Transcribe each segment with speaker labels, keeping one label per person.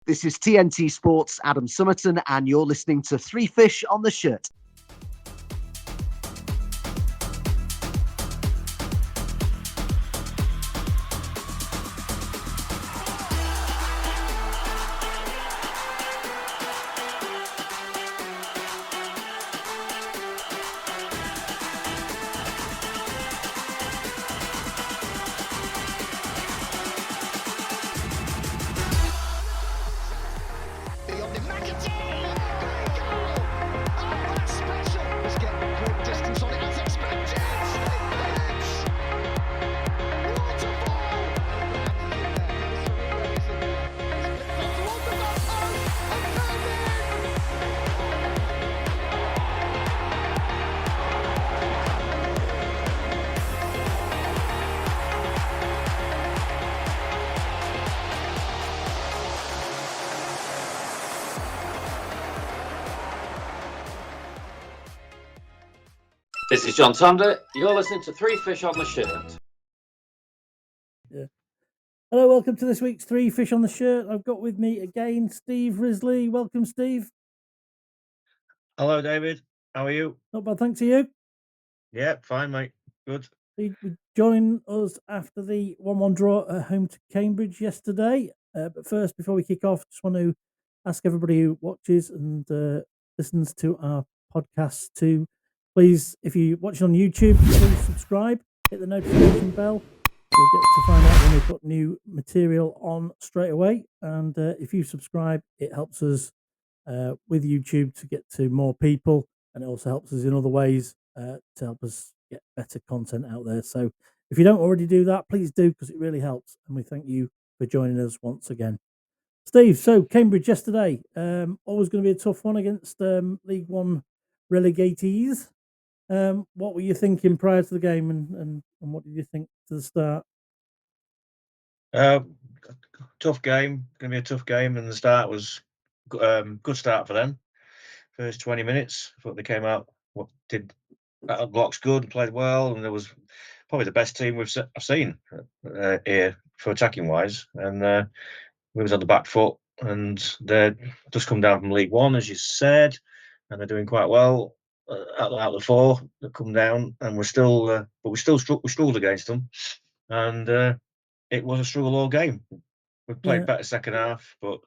Speaker 1: This is TNT Sports' Adam Summerton, and you're listening to Three Fish on the Shirt.
Speaker 2: This is John Sander. You're listening to Three Fish on the Shirt.
Speaker 3: Yeah. Hello, welcome to this week's Three Fish on the Shirt. I've got with me again Steve Risley. Welcome, Steve.
Speaker 4: Hello, David. How are you?
Speaker 3: Not bad, thanks to you.
Speaker 4: Yeah, fine, mate. Good.
Speaker 3: You join us after the 1-1 draw at home to Cambridge yesterday. But first, before we kick off, just want to ask everybody who watches and listens to our podcast to please, if you're watching on YouTube, please subscribe, hit the notification bell. You'll get to find out when we put new material on straight away. And if you subscribe, it helps us with YouTube to get to more people. And it also helps us in other ways to help us get better content out there. So if you don't already do that, please do, because it really helps. And we thank you for joining us once again. Steve, so Cambridge yesterday, always going to be a tough one against League One relegatees. What were you thinking prior to the game, and what did you think to the start?
Speaker 4: Tough game. Going to be a tough game, and the start was good start for them. First 20 minutes, I thought they came out, did out of blocks good, played well, and there was probably the best team I've seen here for attacking wise, and we was on the back foot, and they're just come down from League One, as you said, and they're doing quite well. Out of the four that come down, and we're still, but we struggled against them, and it was a struggle all game. We played better second half, but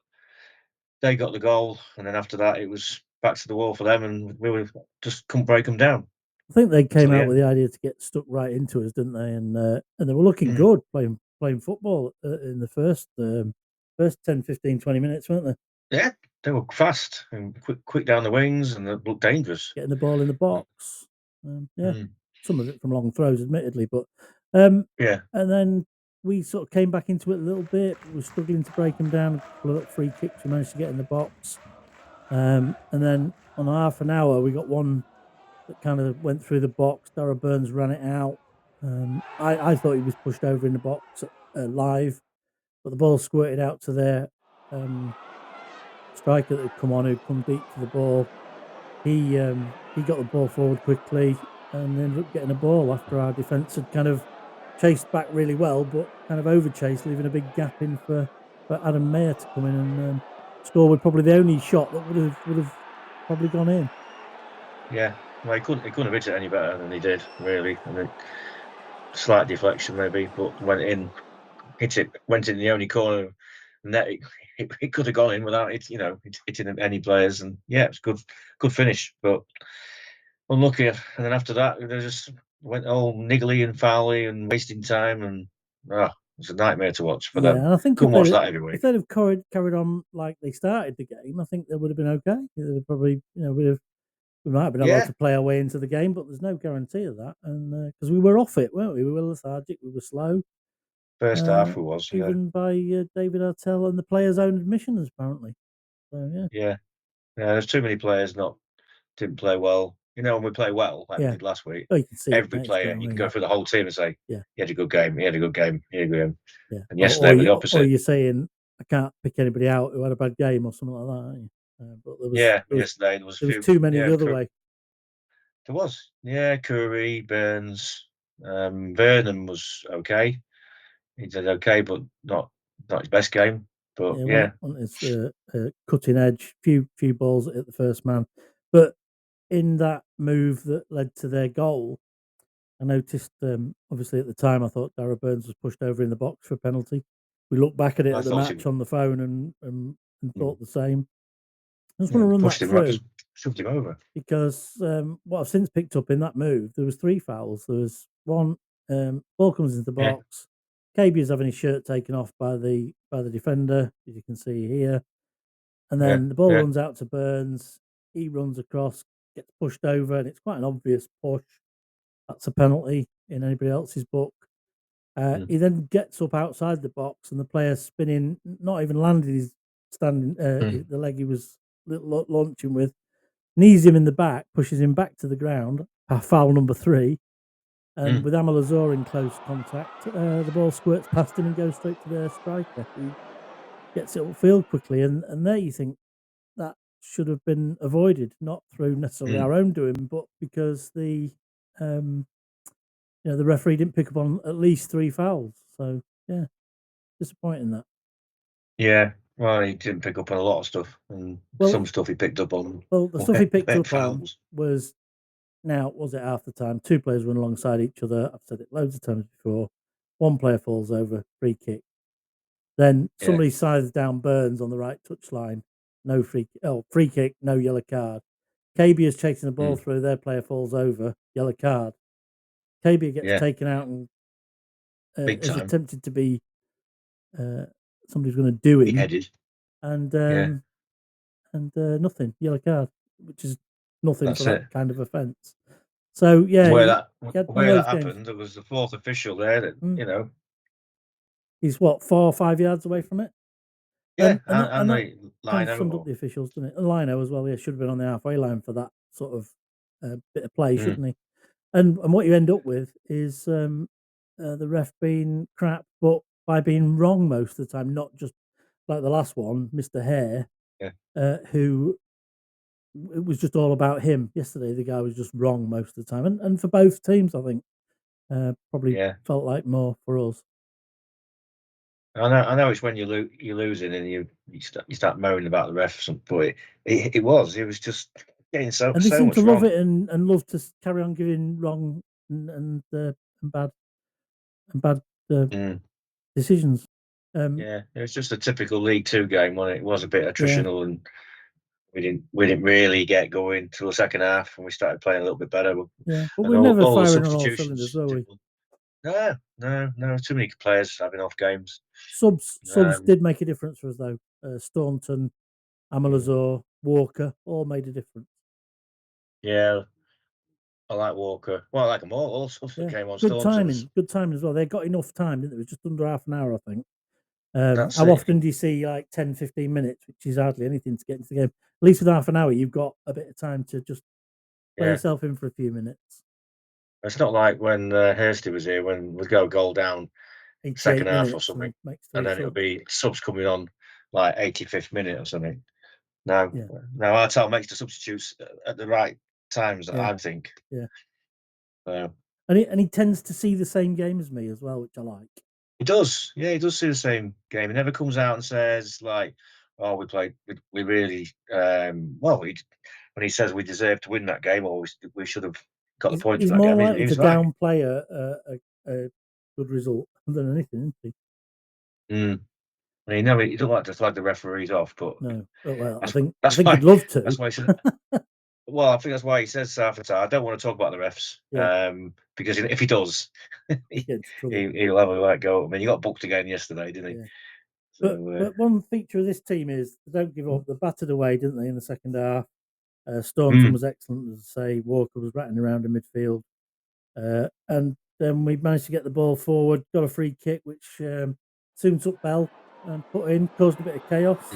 Speaker 4: they got the goal, and then after that, it was back to the wall for them, and we just couldn't break them down.
Speaker 3: I think they came out with the idea to get stuck right into us, didn't they? And they were looking good playing football in the first 10, 15, 20 minutes, weren't they?
Speaker 4: Yeah, they were fast and quick down the wings, and they looked dangerous.
Speaker 3: Getting the ball in the box. Some of it from long throws, admittedly, but and then we sort of came back into it a little bit. We were struggling to break them down. A couple of free kicks we managed to get in the box, and then on half an hour we got one that kind of went through the box. Dara Burns ran it out. I thought he was pushed over in the box live, but the ball squirted out to their striker that had come on, who'd come deep to the ball. He got the ball forward quickly and ended up getting a ball after our defence had kind of chased back really well, but kind of over-chased, leaving a big gap in for Adam Mayer to come in and score with probably the only shot that would have probably gone in.
Speaker 4: Yeah, well, he couldn't have hit it any better than he did, really. I mean, slight deflection maybe, but went in the only corner. Net, it could have gone in without it, hitting any players, and yeah, it was good finish, but unlucky. And then after that, they just went all niggly and foully and wasting time, and it's a nightmare to watch for them.
Speaker 3: And I think
Speaker 4: couldn't watch that every week.
Speaker 3: If they'd have carried on like they started the game, I think they would have been okay. They'd probably, we might have been able to play our way into the game, but there's no guarantee of that, and because we were off it, weren't we? We were lethargic, we were slow.
Speaker 4: First half was,
Speaker 3: even by David Artell and the players' own admissions, apparently. So
Speaker 4: yeah. There's too many players didn't play well. When we play well, like we did last week,
Speaker 3: you can see
Speaker 4: every player, you can go through the whole team and say, he had a good game, he had a good game, he had a good game.
Speaker 3: Yeah.
Speaker 4: And yesterday was the opposite.
Speaker 3: Or you're saying, I can't pick anybody out who had a bad game or something like that, aren't you? But
Speaker 4: yesterday there was
Speaker 3: too many the other way.
Speaker 4: There was. Yeah, Curry, Burns, Vernon was okay. He did okay, but not his best game. But
Speaker 3: One is cutting edge, few balls at the first man. But in that move that led to their goal, I noticed, obviously at the time, I thought Darragh Burns was pushed over in the box for a penalty. We looked back at it
Speaker 4: I
Speaker 3: at the
Speaker 4: thought he
Speaker 3: match on the phone and thought the same. I just
Speaker 4: yeah,
Speaker 3: want to run that
Speaker 4: pushed him right,
Speaker 3: through
Speaker 4: just shoved him over.
Speaker 3: because what I've since picked up in that move, there was 3 fouls. There was one, ball comes into the
Speaker 4: Yeah.
Speaker 3: box. KB is having his shirt taken off by the defender, as you can see here. And then the ball runs out to Burns. He runs across, gets pushed over, and it's quite an obvious push. That's a penalty in anybody else's book. He then gets up outside the box, and the player spinning, not even landed his standing, the leg he was launching with, knees him in the back, pushes him back to the ground. Foul number 3. And with Amaluzor in close contact, the ball squirts past him and goes straight to their striker, who gets it upfield quickly. And there you think that should have been avoided, not through necessarily our own doing, but because the referee didn't pick up on at least 3 fouls. So yeah, disappointing that.
Speaker 4: Yeah, well, he didn't pick up on a lot of stuff, and some stuff he picked up on.
Speaker 3: Well, the stuff he picked up
Speaker 4: fouls.
Speaker 3: on was, now, was it half the time? 2 players run alongside each other. I've said it loads of times before. 1 player falls over, free kick. Then somebody scythes down Burns on the right touchline. No free kick, no yellow card. KB is chasing the ball through, their player falls over, yellow card. KB gets taken out and is attempted to be somebody's going to do him.
Speaker 4: Beheaded.
Speaker 3: And nothing, yellow card, which is nothing for that kind of offence. So yeah,
Speaker 4: where that happened, there was the 4th official there that
Speaker 3: he's what, 4 or 5 yards away from it.
Speaker 4: Yeah,
Speaker 3: and
Speaker 4: the
Speaker 3: that
Speaker 4: lino
Speaker 3: summed up the officials, didn't it? And Lino as well. Yeah, should have been on the halfway line for that sort of bit of play, shouldn't he? And what you end up with is the ref being crap, but by being wrong most of the time, not just like the last one, Mr. Hare, who it was just all about him. Yesterday, the guy was just wrong most of the time, and for both teams, I think probably felt like more for us.
Speaker 4: I know it's when you're losing and you start moaning about the ref, but it was just getting so
Speaker 3: and they
Speaker 4: so
Speaker 3: seem
Speaker 4: much
Speaker 3: to
Speaker 4: wrong.
Speaker 3: love it and love to carry on giving wrong and bad decisions.
Speaker 4: It was just a typical League Two game, wasn't it? It was a bit attritional, and we didn't really get going till the second half, and we started playing a little bit better.
Speaker 3: Yeah, but we're never firing on all cylinders, were we?
Speaker 4: No, too many players having off games.
Speaker 3: Subs did make a difference for us, though. Staunton, Amaluzor, Walker all made a difference.
Speaker 4: Yeah, I like Walker. Well, I like them all subs that came on.
Speaker 3: Good timing as well. They got enough time, didn't they? It was just under half an hour, I think.
Speaker 4: How
Speaker 3: often do you see like 10, 15 minutes, which is hardly anything to get into the game? At least with half an hour, you've got a bit of time to just play yourself in for a few minutes.
Speaker 4: It's not like when Hursty was here, when we'd go goal down second half or something, and then it'll be subs coming on like 85th minute or something. Now Artel makes the substitutes at the right times, I think.
Speaker 3: Yeah. And he tends to see the same game as me as well, which I like.
Speaker 4: He does. Yeah, he does see the same game. He never comes out and says like, "Oh, we really well." When he says we deserve to win that game, or we should have got the point.
Speaker 3: He's
Speaker 4: for that
Speaker 3: more
Speaker 4: game.
Speaker 3: likely to downplay a good result than anything, isn't
Speaker 4: he? I mean, he doesn't like to flag the referees off, but
Speaker 3: no. Well, I think he'd love to.
Speaker 4: That's why he said. Well, I think that's why he says half the time, I don't want to talk about the refs, because if he does, he'll have a right go. I mean, he got booked again yesterday, didn't he?
Speaker 3: Yeah. So, but one feature of this team is they don't give up. They battered away, didn't they, in the second half? Staunton was excellent, as I say. Walker was ratting around in midfield. And then we managed to get the ball forward, got a free kick, which soon took Bell and put in, caused a bit of chaos.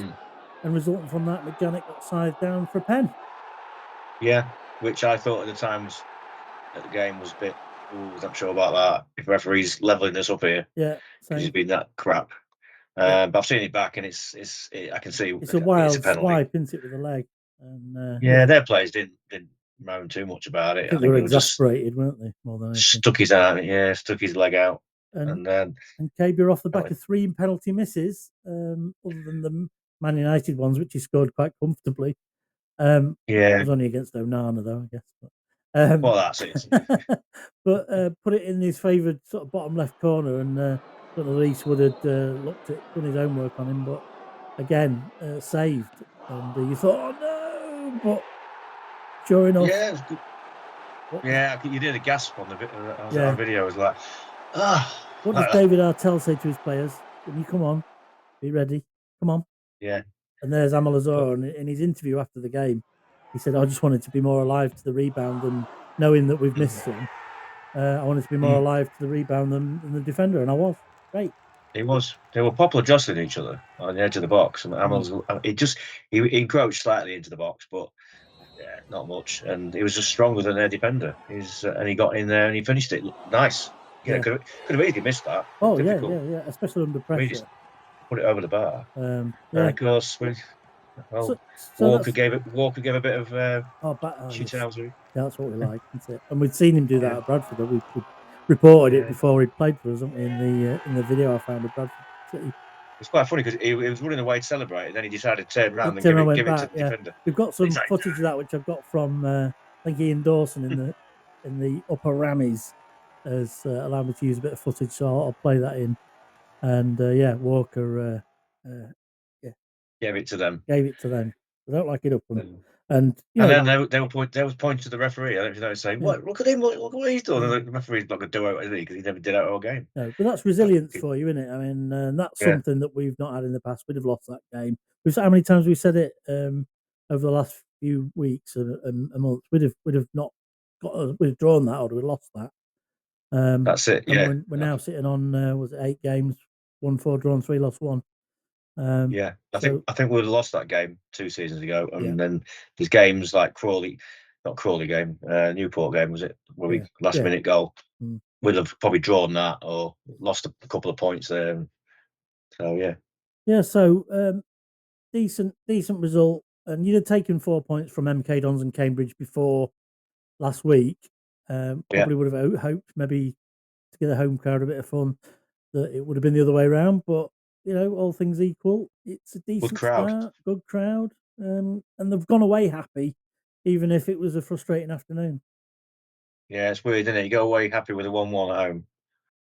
Speaker 3: And resulting from that, McJannet got scythed down for a pen.
Speaker 4: Yeah, which I thought at the times that the game was a bit, I'm not sure about that. If referees levelling this up here, because he's been that crap. But I've seen it back, and I can see
Speaker 3: it's a wild swipe, isn't it, with the leg? And,
Speaker 4: their players didn't moan too much about it.
Speaker 3: I think they were exasperated, weren't they? More than anything.
Speaker 4: Stuck his leg out. And then
Speaker 3: And KB off the back of 3 penalty misses, other than the Man United ones, which he scored quite comfortably. It was only against Onana, though, I guess. But,
Speaker 4: well, that's it.
Speaker 3: but put it in his favoured sort of bottom left corner, and Reese would have looked at done his homework on him, but again saved. And you thought, oh no! But sure enough,
Speaker 4: yeah, it was good. Yeah, you did a gasp on the video. It was like,
Speaker 3: what does David Artell say to his players? When you come on, be ready. Come on.
Speaker 4: Yeah.
Speaker 3: And there's Amaluzor, and in his interview after the game, he said, I just wanted to be more alive to the rebound, and knowing that we've missed some, I wanted to be more alive to the rebound than the defender, and I was. Great.
Speaker 4: He was. They were popular jostling each other on the edge of the box, and he encroached slightly into the box, but yeah, not much. And he was just stronger than their defender. And he got in there and he finished it nice. Yeah, could have easily missed that.
Speaker 3: Oh difficult. yeah, especially under pressure.
Speaker 4: Put it over the bar. And of course, Walker gave a bit of shithousery.
Speaker 3: Yeah, that's what we like, isn't it? And we'd seen him do that at Bradford. We reported it before he played for us, haven't we? In the video I found at Bradford City.
Speaker 4: It's quite funny because he was running away to celebrate, and then he decided to turn around and give it to the defender.
Speaker 3: We've got some footage of that, which I've got from I think Ian Dawson in the upper Rammies has allowed me to use a bit of footage, so I'll play that in. And Walker
Speaker 4: gave it to them.
Speaker 3: I don't like it up and
Speaker 4: then they were pointing to the referee. I don't know if you know, saying, "What? Look at him! Look what he's done!" And the referee's not going to do it, is he? Because he never did it all game.
Speaker 3: No, but that's resilience for you, isn't it? I mean, that's something that we've not had in the past. We'd have lost that game. How many times we said it over the last few weeks, a month? We'd have not got. We'd have drawn that, or we'd lost that.
Speaker 4: That's it. Yeah,
Speaker 3: we're now sitting on was it 8 games, 1-4 drawn, 3 lost 1.
Speaker 4: I think we would have lost that game 2 seasons ago, and then there's games like Newport game, was it? Where we last minute goal. We'd have probably drawn that or lost a couple of points there. So
Speaker 3: So decent result, and you'd have taken 4 points from MK Dons and Cambridge before last week. Probably would have hoped maybe to get a home crowd a bit of fun that it would have been the other way around, but all things equal, it's a decent start, good crowd, and they've gone away happy, even if it was a frustrating afternoon.
Speaker 4: Yeah, it's weird, isn't it? You go away happy with a 1-1 at home.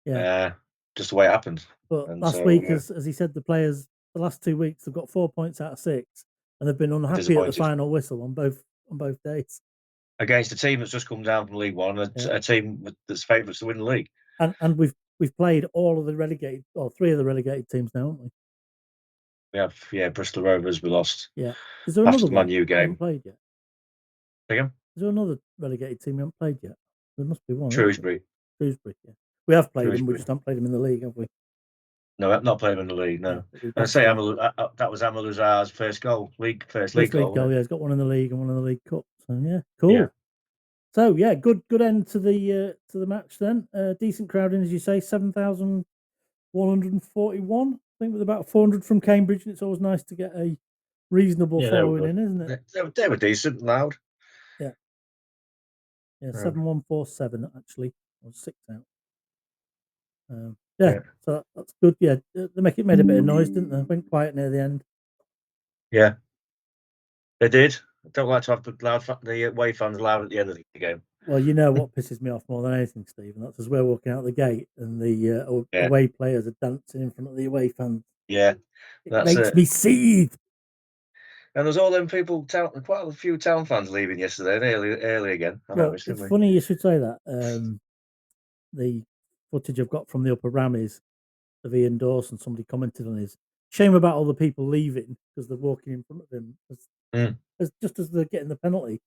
Speaker 4: Yeah, just the way it happened.
Speaker 3: But last week, as he said, the players, the last 2 weeks, they've got 4 points out of 6, and they've been unhappy at the final whistle on both days. Against
Speaker 4: a team that's just come down from League One, a team that's favourites to win the league.
Speaker 3: And we've played all of the relegated, or 3 of the relegated teams now, haven't we?
Speaker 4: We have, Bristol Rovers. We lost.
Speaker 3: Yeah. Is there another
Speaker 4: Man U game?
Speaker 3: Played yet?
Speaker 4: Again?
Speaker 3: Is there another relegated team we haven't played yet? There must be one.
Speaker 4: Shrewsbury.
Speaker 3: Yeah. We have played them. We just haven't played them in the league, have we?
Speaker 4: No, I've not played them in the league. No. I say that was Amaluzor's first league goal.
Speaker 3: Yeah, he's got one in the league and one in the League Cup. So cool. Yeah. So good end to the match then. Decent crowd in, as you say, 7,141. I think with about 400 from Cambridge, and it's always nice to get a reasonable following in, isn't it?
Speaker 4: They were decent, loud.
Speaker 3: Yeah. 7,147 actually, or 6 out. So that's good. Yeah, they made a bit of noise, didn't they? Went quiet near the end.
Speaker 4: Yeah, they did. I don't like to have the away fans loud at the end of the game.
Speaker 3: Well, you know what pisses me off more than anything, Stephen? That's as we're walking out the gate and the away players are dancing in front of the away fans.
Speaker 4: Yeah,
Speaker 3: it makes me seethe.
Speaker 4: And there's all them people, quite a few town fans leaving yesterday, early again.
Speaker 3: It's funny you should say that. The footage I've got from the upper Rammies of Ian Dawson, somebody commented on his shame about all the people leaving because they're walking in front of him just as they're getting the penalty.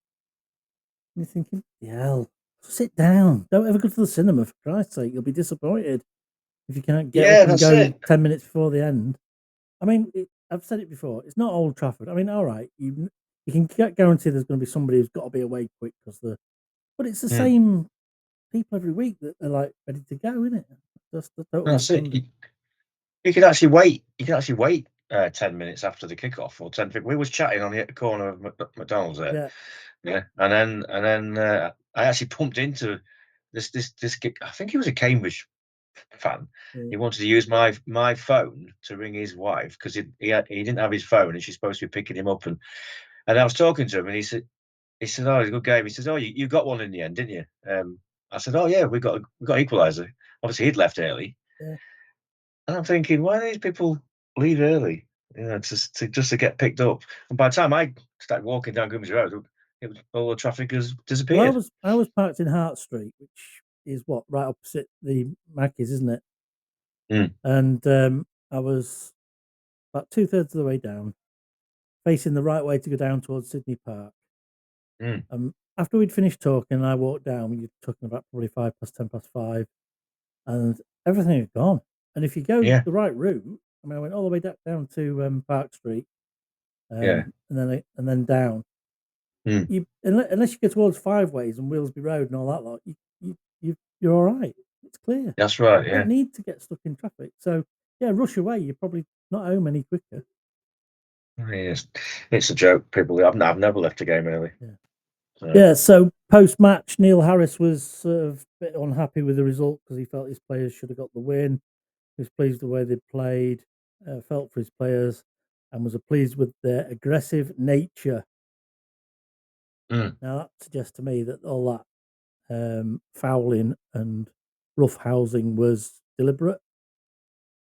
Speaker 3: And you're thinking, hell, sit down. Don't ever go to the cinema, for Christ's sake. You'll be disappointed if you can't get up and go 10 minutes before the end. I mean, I've said it before. It's not Old Trafford. I mean, all right, you can guarantee there's going to be somebody who's got to be away quick but it's the same people every week that are like ready to go, isn't it?
Speaker 4: That's it. You can actually wait. 10 minutes after the kickoff or 10. We was chatting on the corner of McDonald's there. Yeah. And then I actually pumped into this. I think it was a Cambridge fan.
Speaker 3: Yeah.
Speaker 4: He wanted to use my phone to ring his wife because he didn't have his phone and she's supposed to be picking him up. And I was talking to him and he said, "Oh, it's a good game." He says, "Oh, you got one in the end, didn't you?" I said, "Oh yeah, we got equaliser." Obviously, he'd left early,
Speaker 3: Yeah.
Speaker 4: and I'm thinking, why do these people leave early? You know, just to get picked up. And by the time I started walking down Grimsby Road, it was all the traffic has disappeared.
Speaker 3: Well, I was parked in Hart Street, which is what right opposite the Mackey's, isn't it?
Speaker 4: Mm.
Speaker 3: And I was about 2/3 of the way down, facing the right way to go down towards Sydney Park. After we'd finished talking, I walked down. You're talking about probably 5 past 5, and everything had gone. And if you go
Speaker 4: Yeah.
Speaker 3: the right route, I mean, I went all the way down to Park Street,
Speaker 4: Yeah.
Speaker 3: and then down.
Speaker 4: Mm.
Speaker 3: Unless you go towards Five Ways and Wheelsby Road and all that lot, you're all right. It's clear.
Speaker 4: That's right.
Speaker 3: You
Speaker 4: Yeah.
Speaker 3: don't need to get stuck in traffic. So yeah, rush away. You're probably not home any quicker.
Speaker 4: It's a joke. People, I've never left a game early.
Speaker 3: Yeah.
Speaker 4: So.
Speaker 3: Yeah. So post match, Neil Harris was sort of a bit unhappy with the result because he felt his players should have got the win. He was pleased with the way they played, felt for his players, and was pleased with their aggressive nature.
Speaker 4: Mm.
Speaker 3: Now that suggests to me that all that fouling and rough housing was deliberate.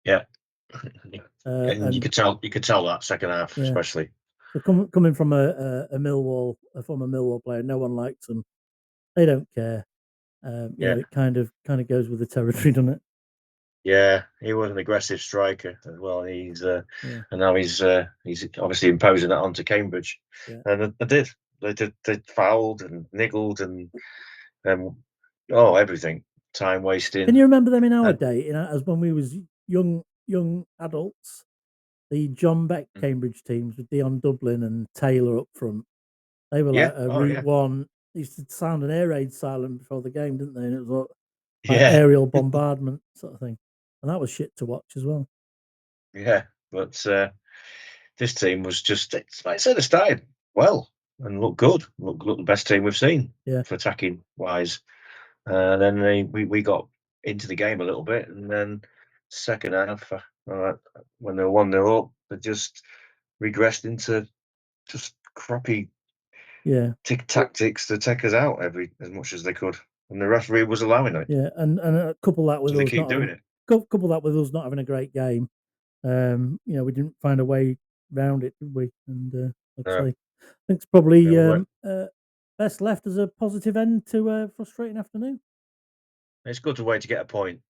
Speaker 4: Yeah. And you could tell that second half, especially.
Speaker 3: So coming from a former Millwall player, no one likes them. They don't care. You know, it kind of goes with the territory, doesn't it?
Speaker 4: Yeah, he was an aggressive striker as well. And now he's obviously imposing that onto Cambridge.
Speaker 3: Yeah.
Speaker 4: And they fouled and niggled and everything, time wasting.
Speaker 3: Can you remember them in our day? As when we was young adults, the John Beck Cambridge teams with Dion Dublin and Taylor up front. They were like Route 1. They used to sound an air raid silent before the game, didn't they? And it was like aerial bombardment sort of thing. And that was shit to watch as well.
Speaker 4: Yeah, but this team was just, like I said, they started well and looked good. Looked the best team we've seen for attacking wise. Then we got into the game a little bit, and then second half, when they were 1-0 up, they just regressed into just crappy tactics to take us out as much as they could, and the referee was allowing it.
Speaker 3: Yeah, and couple that with us not having a great game. You know, we didn't find a way round it, did we? And I think it's probably best left as a positive end to a frustrating afternoon.
Speaker 4: It's a good way to get a point,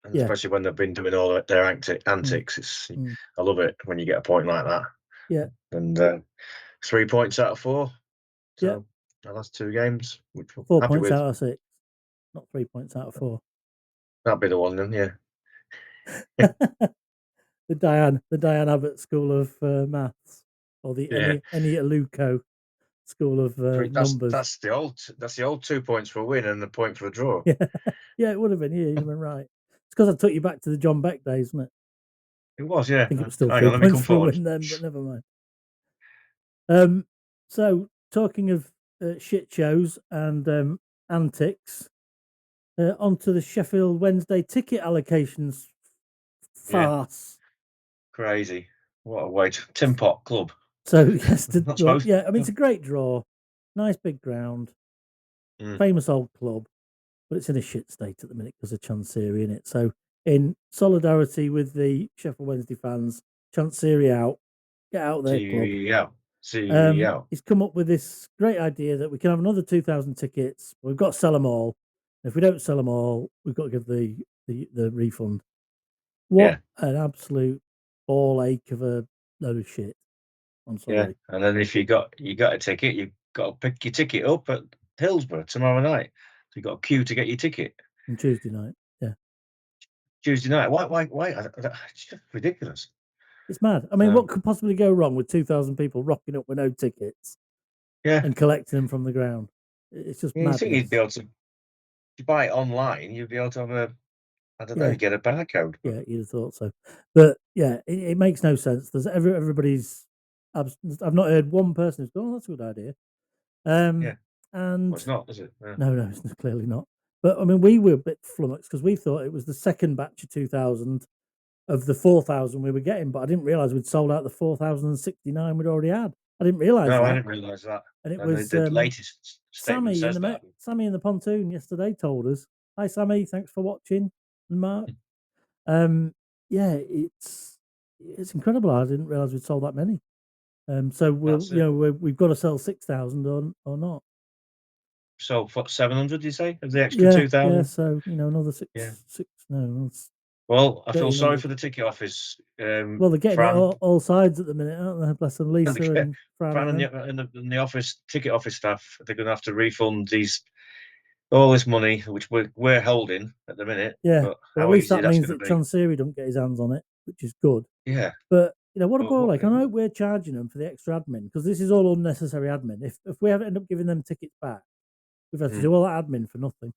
Speaker 4: and especially when they've been doing all their antics. I love it when you get a point like that.
Speaker 3: Yeah,
Speaker 4: and 3 points out of 4. So the last 2 games, which
Speaker 3: 4
Speaker 4: happy
Speaker 3: points
Speaker 4: with.
Speaker 3: out of 6, not 3 points out of 4.
Speaker 4: That'd be the one then, yeah.
Speaker 3: the Diane Abbott School of Maths, or the Eni Aluko School of Numbers.
Speaker 4: That's the old 2 points for a win and the point for a draw.
Speaker 3: Yeah, it would have been. Yeah, you've been right. It's because I took you back to the John Beck days, wasn't it?
Speaker 4: It was, yeah.
Speaker 3: I think it was still 3 points for a win then, but never mind. So talking of shit shows and antics, onto the Sheffield Wednesday ticket allocations farce.
Speaker 4: Crazy. What a way to Tin Pot Club.
Speaker 3: So yes, I mean it's a great draw, nice big ground, famous old club, but it's in a shit state at the minute because of Chancery in it. So in solidarity with the Sheffield Wednesday fans, Chancery out, get out their club. He's come up with this great idea that we can have another 2,000 tickets. We've got to sell them all. If we don't sell them all, we've got to give the refund. What an absolute ball ache of a load of shit. I'm sorry.
Speaker 4: Yeah, and then if you got a ticket, you've got to pick your ticket up at Hillsborough tomorrow night. So you've got a queue to get your ticket.
Speaker 3: On Tuesday night,
Speaker 4: Tuesday night. Why? It's just ridiculous.
Speaker 3: It's mad. I mean, what could possibly go wrong with 2,000 people rocking up with no tickets? And collecting them from the ground. It's just madness.
Speaker 4: You think you'd be able to, if you buy it online, you'd be able to have get a barcode.
Speaker 3: Yeah, you'd have thought so. But yeah, it makes no sense. There's everybody's. I've not heard one person who's gone, "Oh, that's a good idea." And
Speaker 4: well, it's not, is it?
Speaker 3: No, it's clearly not. But I mean, we were a bit flummoxed because we thought it was the second batch of 2000 of the 4,000 we were getting, but I didn't realise we'd sold out the 4,069 we'd already had. I didn't realise
Speaker 4: No,
Speaker 3: that.
Speaker 4: I didn't realise that.
Speaker 3: And it was
Speaker 4: the latest statement
Speaker 3: Sammy in
Speaker 4: says that.
Speaker 3: Sammy in the pontoon yesterday told us, "Hi Sammy, thanks for watching." And Mark, yeah, it's incredible. I didn't realise we'd sold that many. So we've got to sell 6,000 or not.
Speaker 4: So what, 700? You say of the extra 2,000?
Speaker 3: Yeah. So another six.
Speaker 4: Yeah.
Speaker 3: No.
Speaker 4: Well, I feel
Speaker 3: 1,300.
Speaker 4: sorry for the ticket office.
Speaker 3: Well, they're getting
Speaker 4: Fran,
Speaker 3: it all sides at the minute, aren't they? Bless them, Lisa and Fran.
Speaker 4: and the office ticket office staff. They're going to have to refund all this money, which we're holding at the minute.
Speaker 3: Yeah,
Speaker 4: but
Speaker 3: at least that means that Chansiri don't get his hands on it, which is good.
Speaker 4: Yeah.
Speaker 3: But what a ball like. I know we're charging them for the extra admin because this is all unnecessary admin. If we ever end up giving them tickets back, we've had to do all that admin for nothing.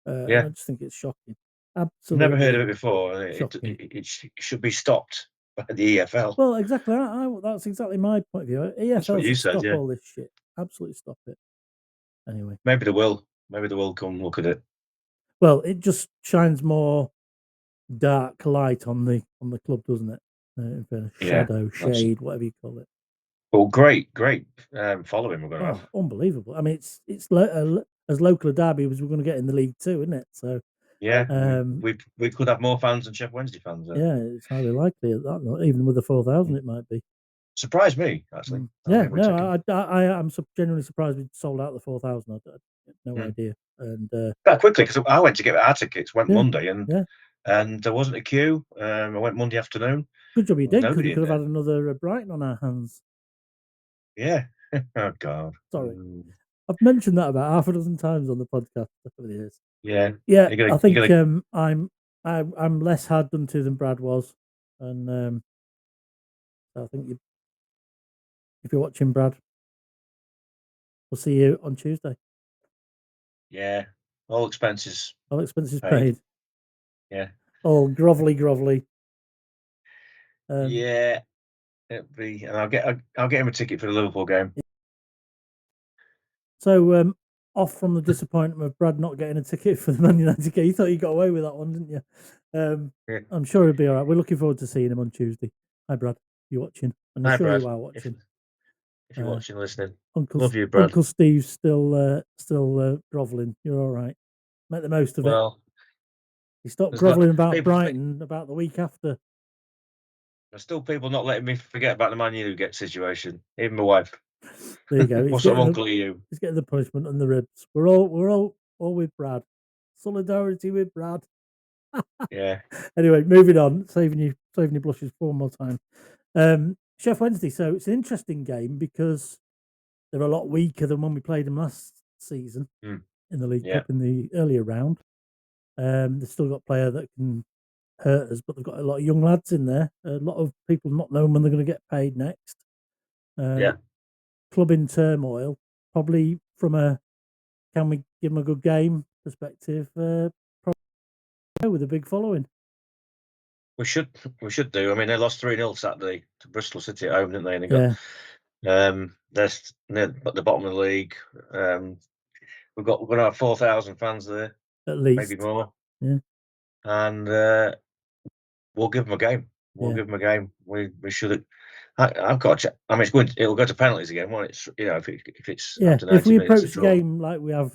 Speaker 4: Yeah,
Speaker 3: I just think it's shocking. Absolutely.
Speaker 4: Never heard of it before. It should be stopped by the EFL.
Speaker 3: Well, exactly. That's exactly my point of view. EFL should stop all this shit. Absolutely stop it. Anyway,
Speaker 4: maybe they will. Maybe they will come look at it.
Speaker 3: Well, it just shines more dark light on the club, doesn't it? Shadow, shade, whatever you call it.
Speaker 4: Well, great following we're going to have.
Speaker 3: Unbelievable. I mean, it's as local a derby as we're going to get in the League Two, isn't it? So
Speaker 4: yeah, we could have more fans than Sheffield Wednesday fans.
Speaker 3: Yeah, it's highly likely at that. Even with the 4,000, it might be.
Speaker 4: Surprised me actually.
Speaker 3: I'm genuinely surprised we sold out the 4,000. I had no idea. And
Speaker 4: that quickly because I went to get our tickets. Went Monday and there wasn't a queue. I went Monday afternoon.
Speaker 3: Good job you did because we could have had another Brighton on our hands.
Speaker 4: Yeah. Oh God.
Speaker 3: Sorry, I've mentioned that about half a dozen times on the podcast over the years.
Speaker 4: Yeah.
Speaker 3: I think I'm less hard done to than Brad was, and I think if you're watching, Brad, we'll see you on Tuesday.
Speaker 4: Yeah, all expenses
Speaker 3: paid.
Speaker 4: Yeah,
Speaker 3: all grovelly.
Speaker 4: Yeah, it'll be, and I'll get him a ticket for the Liverpool game.
Speaker 3: So off from the disappointment of Brad not getting a ticket for the Man United game, you thought you got away with that one, didn't you? I'm sure he'll be all right. We're looking forward to seeing him on Tuesday. Hi, Brad. You're watching, and I'm sure
Speaker 4: Brad.
Speaker 3: you are watching.
Speaker 4: If you're watching, listening,
Speaker 3: love
Speaker 4: you, Brad.
Speaker 3: Uncle Steve's still grovelling. You're all right. Make the most of it. He stopped grovelling about Brighton about the week after.
Speaker 4: There's still people not letting me forget about the Man U get situation. Even my wife.
Speaker 3: There you go.
Speaker 4: What sort of uncle are you?
Speaker 3: He's getting the punishment and the ribs. We're all with Brad. Solidarity with Brad.
Speaker 4: Yeah.
Speaker 3: Anyway, moving on. Saving you blushes for one more time. Sheffield Wednesday. So it's an interesting game because they're a lot weaker than when we played them last season in the League Cup in the earlier round. They've still got players that can hurt us, but they've got a lot of young lads in there. A lot of people not knowing when they're going to get paid next. Club in turmoil. Probably from a can we give them a good game perspective, probably with a big following.
Speaker 4: We should do. I mean, they lost 3-0 Saturday to Bristol City at home, didn't they? And they got they're at the bottom of the league. We're going to have 4,000 fans there,
Speaker 3: at least,
Speaker 4: maybe more.
Speaker 3: Yeah,
Speaker 4: and we'll give them a game. Give them a game. We should. I've got to check. I mean, it'll go to penalties again, won't it? If it's after 90
Speaker 3: if we
Speaker 4: minutes,
Speaker 3: approach the game like we have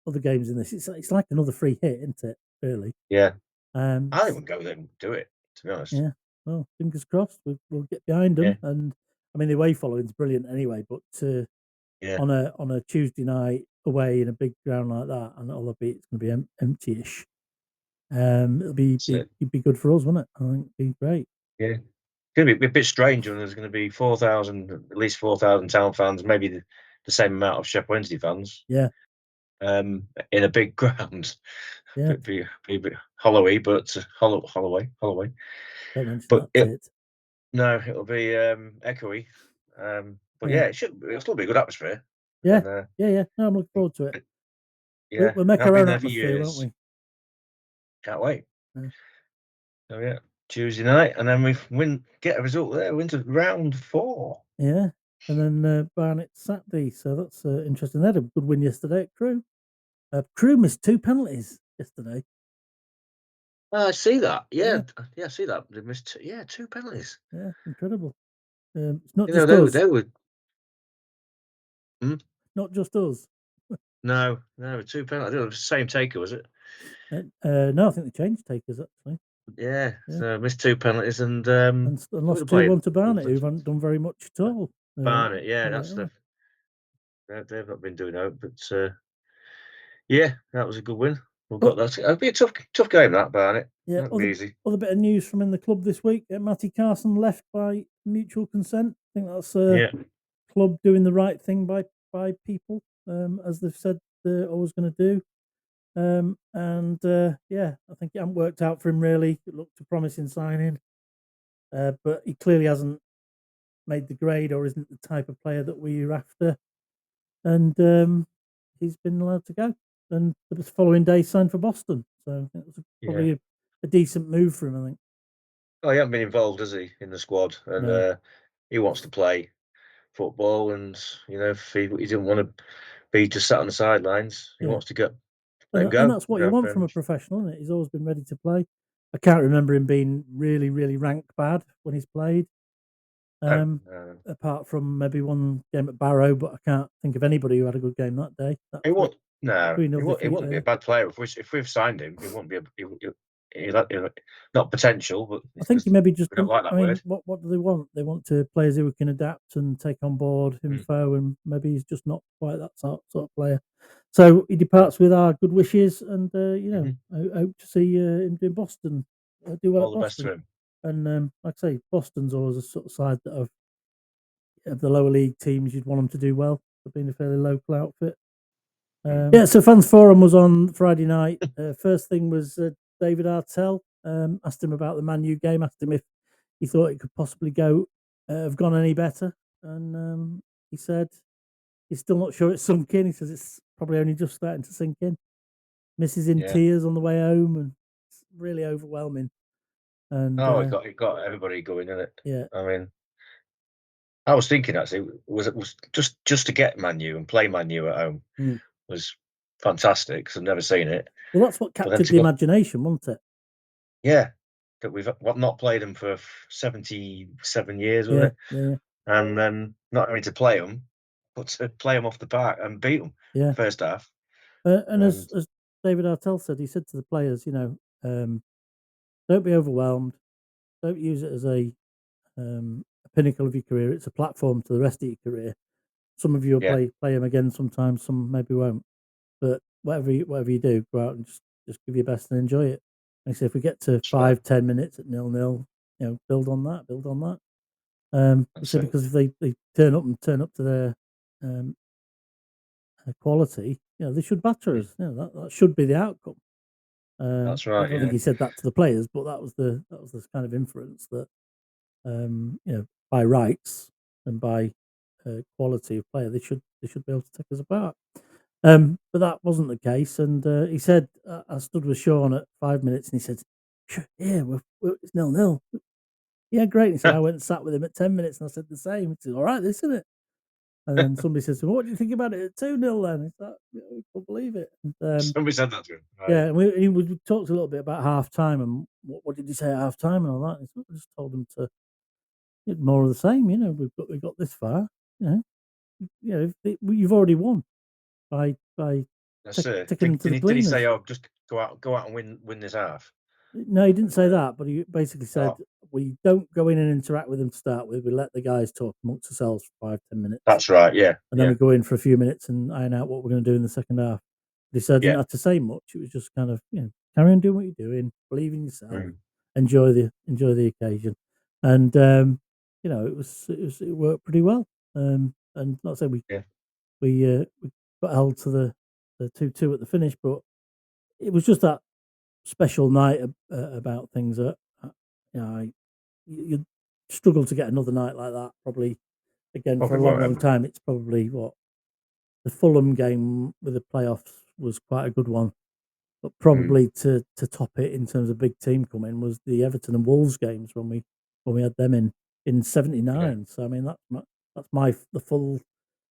Speaker 3: other games in this, it's like another free hit, isn't it? Really?
Speaker 4: Yeah. I think we'll go there and do it. To be honest.
Speaker 3: Yeah. Well, fingers crossed. We'll get behind them, and I mean the away following's brilliant anyway. But on a Tuesday night away in a big ground like that, and albeit it's going to be empty-ish, it'll be good for us, won't it? I think it'd be great.
Speaker 4: Yeah. It's going to be a bit strange when there's going to be 4,000, at least 4,000 Town fans, maybe the same amount of Sheffield Wednesday fans.
Speaker 3: Yeah.
Speaker 4: In a big ground.
Speaker 3: Yeah.
Speaker 4: It'd be a bit hollowy, but Holloway.
Speaker 3: Don't mention that.
Speaker 4: No, it'll be echoey. But it'll still be a good atmosphere.
Speaker 3: Yeah. No, I'm looking forward to it.
Speaker 4: Yeah.
Speaker 3: We'll make our own atmosphere, won't we?
Speaker 4: Can't wait. Yeah. So Tuesday night, and then we get a result there. We're into round 4.
Speaker 3: Yeah, and then Barnet Saturday. So that's interesting. They had a good win yesterday at Crewe. Crew missed 2 penalties yesterday.
Speaker 4: I see that.
Speaker 3: Yeah.
Speaker 4: I see that. They missed 2 penalties.
Speaker 3: Yeah, incredible. It's not
Speaker 4: You
Speaker 3: just
Speaker 4: know,
Speaker 3: us.
Speaker 4: they were.
Speaker 3: Not just us.
Speaker 4: No, 2 penalties. It was the same taker, was it?
Speaker 3: No, I think they changed takers actually.
Speaker 4: Yeah.
Speaker 3: Yeah.
Speaker 4: So missed 2 penalties and
Speaker 3: Lost
Speaker 4: were playing?
Speaker 3: 2-1 to Barnet, who haven't done very much at all.
Speaker 4: Barnet, yeah, that's
Speaker 3: lately.
Speaker 4: they've not been doing out, but yeah, that was a good win. We've got that. It'll be a tough game, that Barnet.
Speaker 3: Yeah,
Speaker 4: That'll be easy.
Speaker 3: other bit of news from in the club this week. Matty Carson left by mutual consent. I think that's club doing the right thing by people, as they've said they're always going to do. I think it hasn't worked out for him really. It looked a promising signing, but he clearly hasn't made the grade or isn't the type of player that we're after. And he's been allowed to go. And the following day signed for Boston. So I think it was probably a decent move for him, I think.
Speaker 4: Oh, he hasn't been involved, has he, in the squad? And
Speaker 3: No.
Speaker 4: he wants to play football, and if he didn't want to be just sat on the sidelines, he wants to go. Let him go.
Speaker 3: And that's what you want from a professional, isn't it? He's always been ready to play. I can't remember him being really, really ranked bad when he's played. Apart from maybe one game at Barrow, but I can't think of anybody who had a good game that day.
Speaker 4: He won't be a bad player. If we've signed him, he won't be not potential, but
Speaker 3: I think he maybe just
Speaker 4: don't like that word.
Speaker 3: What do they want? They want players who can adapt and take on board info, and maybe he's just not quite that sort of player. So he departs with our good wishes, and I hope to see him in Boston. Do well
Speaker 4: all
Speaker 3: at
Speaker 4: the
Speaker 3: Boston.
Speaker 4: best to him.
Speaker 3: And like I say, Boston's always a sort of side that of the lower league teams you'd want them to do well. They've been a fairly local outfit. So Fans Forum was on Friday night. First thing was David Artell. Asked him about the Man U game. Asked him if he thought it could possibly have gone any better, and he said he's still not sure it's sunk in. He says it's probably only just starting to sink in. Misses in tears on the way home, and it's really overwhelming. And
Speaker 4: it got everybody going, didn't it?
Speaker 3: Yeah.
Speaker 4: I mean, I was thinking actually, was just to get Man U and play Man U at home was fantastic because I've never seen it.
Speaker 3: Well, that's what captured the imagination, wasn't it?
Speaker 4: Yeah, that we've not played them for 77 years, wasn't it?
Speaker 3: Yeah.
Speaker 4: And then not only to play them, but to play them off the park and beat them.
Speaker 3: Yeah.
Speaker 4: First half.
Speaker 3: And as David Artell said, he said to the players, don't be overwhelmed. Don't use it as a pinnacle of your career. It's a platform to the rest of your career. Some of you will play him again sometimes, some maybe won't. But whatever you do, go out and just give your best and enjoy it. And so if we get to 5-10 minutes at 0-0, build on that. So because if they turn up to their quality, they should batter us. That should be the outcome.
Speaker 4: That's right.
Speaker 3: I don't think he said that to the players, but that was the kind of inference that by rights and by quality of player, they should be able to take us apart. But that wasn't the case, and he said I stood with Sean at 5 minutes, and he said, "Yeah, it's 0-0." Yeah, great. And he said I went and sat with him at 10 minutes, and I said the same. He said, "All right, isn't it?" And then somebody says to him, "What do you think about it at 2-0 then?" He's like, "We can't believe it." And,
Speaker 4: somebody said that to him. Right.
Speaker 3: Yeah, and we talked a little bit about half time and what did he say at half time and all that. And I just told him to more of the same. We've got this far. You've already won by taking them to the cleaners.
Speaker 4: Did he say, "Oh, just go out and win this half"?
Speaker 3: No, he didn't say that, but he basically said we don't go in and interact with them to start with. We let the guys talk amongst themselves for 5-10 minutes.
Speaker 4: That's right, yeah.
Speaker 3: And then we go in for a few minutes and iron out what we're going to do in the second half. But he said didn't have to say much. It was just kind of carry on doing what you're doing, believe in yourself, enjoy the occasion, and it worked pretty well. And like I said, we got held to the 2-2 at the finish, but it was just that special night about things that you struggle to get another night like that probably again for a long time. It's probably the Fulham game with the playoffs was quite a good one, but probably to top it in terms of big team coming was the Everton and Wolves games when we had them in 79. So I mean that's the full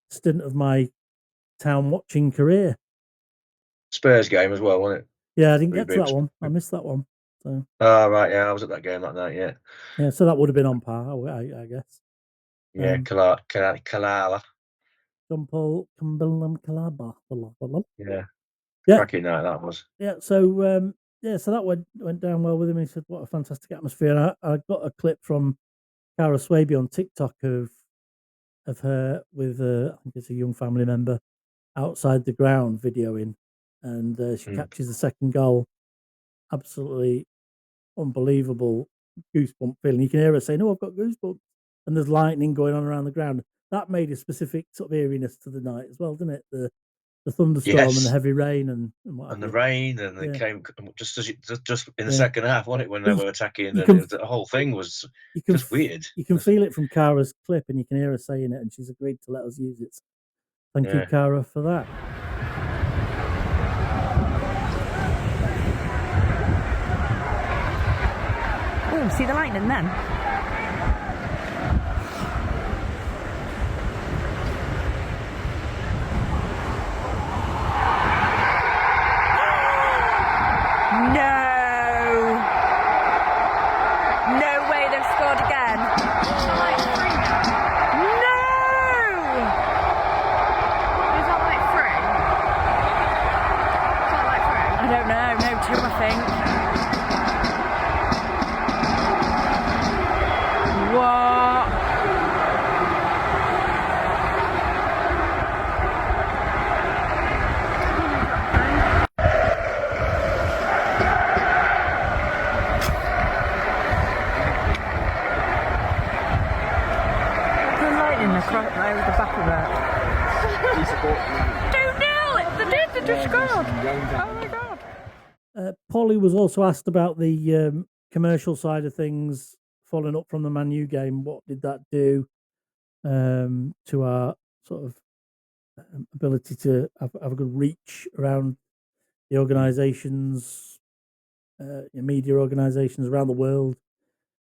Speaker 3: stint of my town watching career.
Speaker 4: Spurs game as well, wasn't it?
Speaker 3: Yeah, I didn't
Speaker 4: Three
Speaker 3: get to that
Speaker 4: boots.
Speaker 3: one. I missed that one. So
Speaker 4: Oh, right, yeah, I was at that game that night, yeah.
Speaker 3: yeah, so that would have been on par, I guess.
Speaker 4: Yeah, Kalala.
Speaker 3: John Paul Cumberland Calaba.
Speaker 4: Yeah.
Speaker 3: Yeah.
Speaker 4: Cracking night that was.
Speaker 3: Yeah, so so that went down well with him. He said, "What a fantastic atmosphere!" And I got a clip from Cara Swaby on TikTok of her with I think it's a young family member outside the ground videoing, and she catches the second goal. Absolutely unbelievable goosebump feeling. You can hear her saying, "Oh, I've got goosebumps," and there's lightning going on around the ground. That made a specific sort of eeriness to the night as well, didn't it? The thunderstorm and the heavy rain and what have
Speaker 4: the
Speaker 3: you.
Speaker 4: rain, and it came just in the second half, wasn't it, when they were attacking? The whole thing was just weird.
Speaker 3: You can feel it from Cara's clip, and you can hear her saying it, and she's agreed to let us use it. So thank you, Cara, for that.
Speaker 5: Oh, see the lightning then?
Speaker 3: Polly was also asked about the commercial side of things, following up from the Man U game. What did that do to our sort of ability to have a good reach around the organisations, media organisations around the world?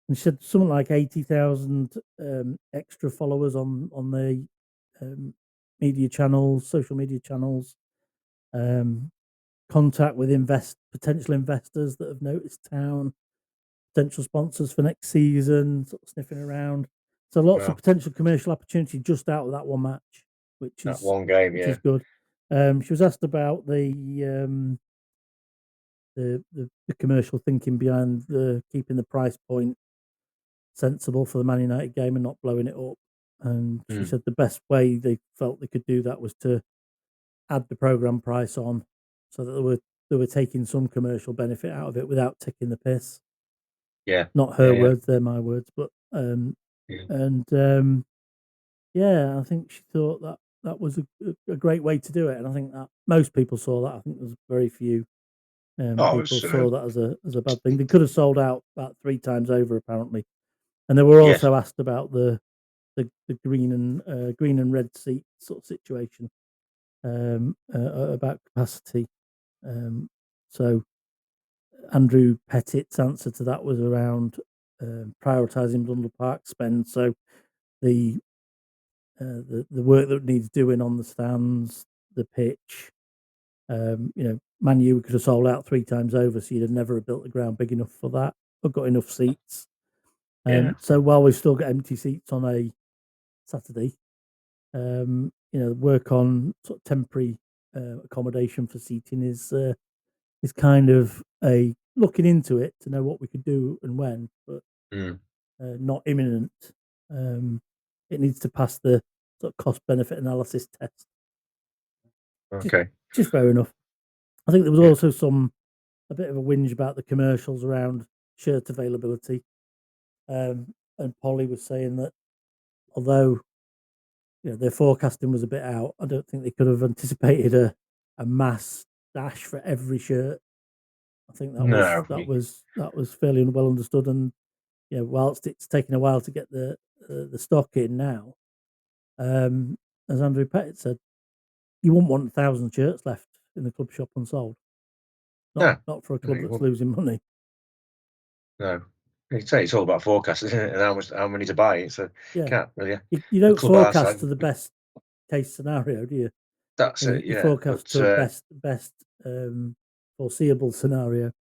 Speaker 3: And she said something like 80,000 extra followers on the media channels, social media channels. Contact with potential investors that have noticed town, potential sponsors for next season, sort of sniffing around. So lots of potential commercial opportunity just out of that one match, which is
Speaker 4: one game,
Speaker 3: which is good. She was asked about the commercial thinking behind keeping the price point sensible for the Man United game and not blowing it up. And she said the best way they felt they could do that was to add the program price on, so that they were taking some commercial benefit out of it without taking the piss.
Speaker 4: Yeah,
Speaker 3: not her words; they're my words. But I think she thought that was a great way to do it, and I think that most people saw that. I think there's very few people saw that as a bad thing. They could have sold out about 3 times over, apparently, and they were also asked about the green and red seat sort of situation. About capacity. So Andrew Pettit's answer to that was around prioritising Blundell Park spend. So the work that needs doing on the stands, the pitch. Man U could have sold out 3 times over, so you'd have never built the ground big enough for that or got enough seats. So while we've still got empty seats on a Saturday, work on sort of temporary accommodation for seating is kind of a looking into it to know what we could do and when, but not imminent. It needs to pass the sort of cost benefit analysis test.
Speaker 4: Okay,
Speaker 3: just fair enough. I think there was also a bit of a whinge about the commercials around shirt availability, and Polly was saying that although their forecasting was a bit out, I don't think they could have anticipated a mass dash for every shirt. I think that was fairly well understood, and whilst it's taken a while to get the stock in now, as Andrew Pettit said, you wouldn't want 1,000 shirts left in the club shop unsold. Not for a club that's losing money.
Speaker 4: No. You say it's all about forecast, isn't it? And how many to buy. So you can't really.
Speaker 3: You don't forecast to the best case scenario, do you?
Speaker 4: That's it.
Speaker 3: You forecast to best foreseeable scenario.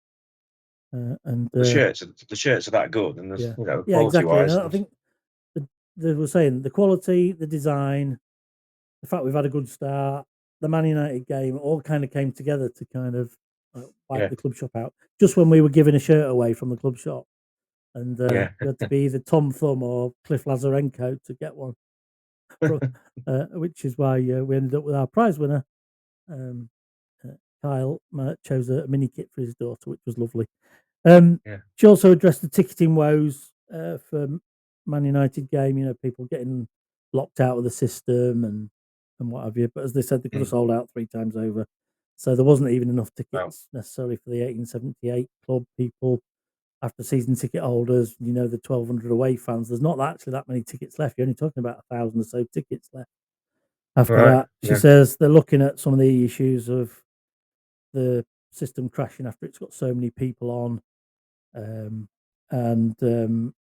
Speaker 3: And
Speaker 4: The shirts are that good, and there's
Speaker 3: yeah,
Speaker 4: quality
Speaker 3: exactly.
Speaker 4: wise.
Speaker 3: And I think they were saying the quality, the design, the fact we've had a good start, the Man United game, all kind of came together to kind of wipe the club shop out. Just when we were giving a shirt away from the club shop, and we had to be either Tom Thumb or Cliff Lazarenko to get one, which is why we ended up with our prize winner. Kyle chose a mini kit for his daughter, which was lovely. She also addressed the ticketing woes for Man United game. People getting locked out of the system and what have you. But as they said, they could have sold out 3 times over. So there wasn't even enough tickets necessarily for the 1878 club people. After season ticket holders, the 1,200 away fans, there's not actually that many tickets left. You're only talking about 1,000 or so tickets left. After that, she says they're looking at some of the issues of the system crashing after it's got so many people on, and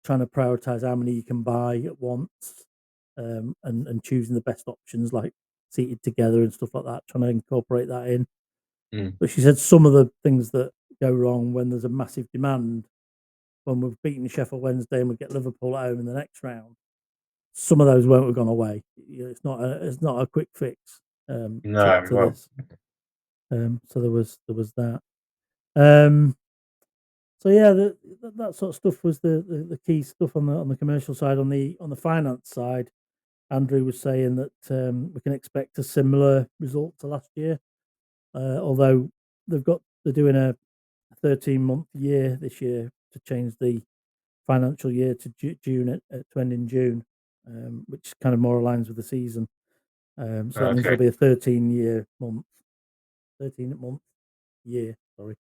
Speaker 3: trying to prioritize how many you can buy at once, and choosing the best options like seated together and stuff like that, trying to incorporate that in. But she said some of the things that go wrong when there's a massive demand, when we've beaten Sheffield Wednesday and we get Liverpool at home in the next round, some of those won't have gone away. It's not a quick fix to this. So there was that. So yeah, that sort of stuff was the key stuff on the commercial side. On the finance side, Andrew was saying that we can expect a similar result to last year, although they're doing a 13-month year this year to change the financial year to June to end in June, which kind of more aligns with the season. So that means there'll be a 13-month year. Sorry.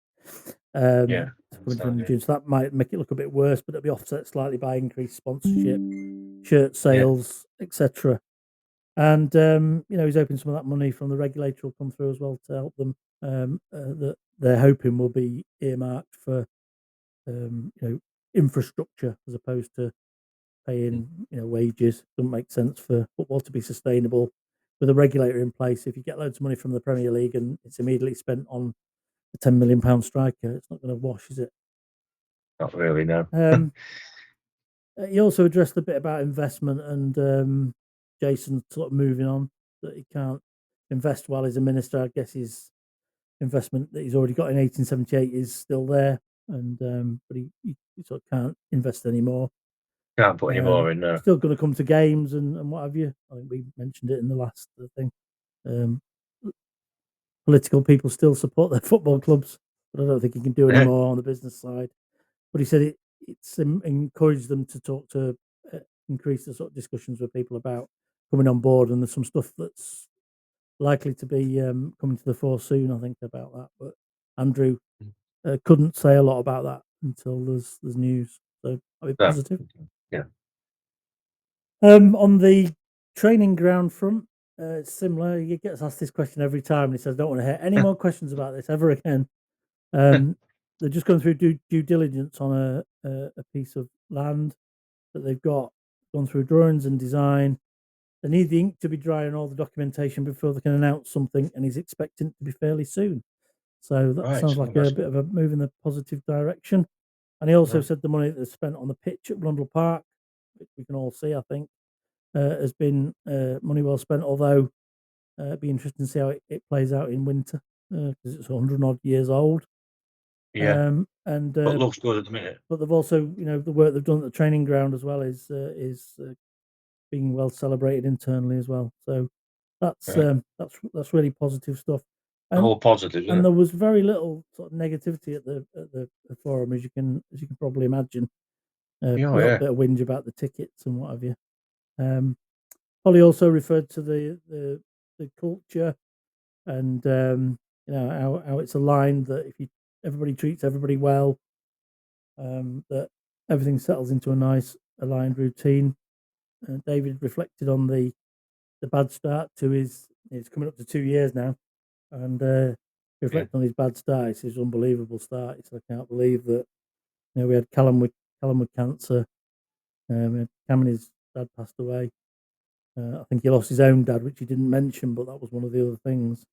Speaker 3: Coming from June, so that might make it look a bit worse, but it'll be offset slightly by increased sponsorship, shirt sales, etc. And he's hoping some of that money from the regulator will come through as well to help them. That they're hoping will be earmarked for infrastructure as opposed to paying wages. Doesn't make sense for football to be sustainable with a regulator in place. If you get loads of money from the Premier League and it's immediately spent on a £10 million striker, it's not going to wash, is it?
Speaker 4: Not really, no.
Speaker 3: He also addressed a bit about investment and Jason sort of moving on, that he can't invest while he's a minister. I guess his investment that he's already got in 1878 is still there, and but he sort of can't invest anymore.
Speaker 4: Can't put any more in, no.
Speaker 3: Still going to come to games and what have you. I think we mentioned it in the last thing. Political people still support their football clubs, but I don't think he can do any more on the business side. But he said it's encouraged them to talk to increase the sort of discussions with people about coming on board, and there's some stuff that's likely to be coming to the fore soon, I think, about that. But Andrew couldn't say a lot about that until there's news, so I'll be positive.
Speaker 4: Yeah.
Speaker 3: On the training ground front, it's similar. He gets asked this question every time, and he says, "I don't want to hear any more questions about this ever again." They're just going through due diligence on a piece of land that they've gone through drawings and design. They need the ink to be dry and all the documentation before they can announce something, and he's expecting it to be fairly soon. So that sounds like a bit of a move in the positive direction. And he also said the money that was spent on the pitch at Blundell Park, which we can all see, I think, has been money well spent, although it'd be interesting to see how it plays out in winter, because it's 100 odd years old.
Speaker 4: But looks good at the minute.
Speaker 3: But they've also, the work they've done at the training ground as well is being well celebrated internally as well. So that's really positive stuff.
Speaker 4: All positive,
Speaker 3: and there was very little sort of negativity at the forum, as you can probably imagine. A little bit of whinge about the tickets and what have you. Holly also referred to the culture and how it's aligned, that if everybody treats everybody well, that everything settles into a nice aligned routine. David reflected on the bad start to it's coming up to 2 years now, and reflect on his bad start. It's his unbelievable start. He said, I can't believe that we had Callum with cancer. Cam and his dad passed away. I think he lost his own dad, which he didn't mention, but that was one of the other things.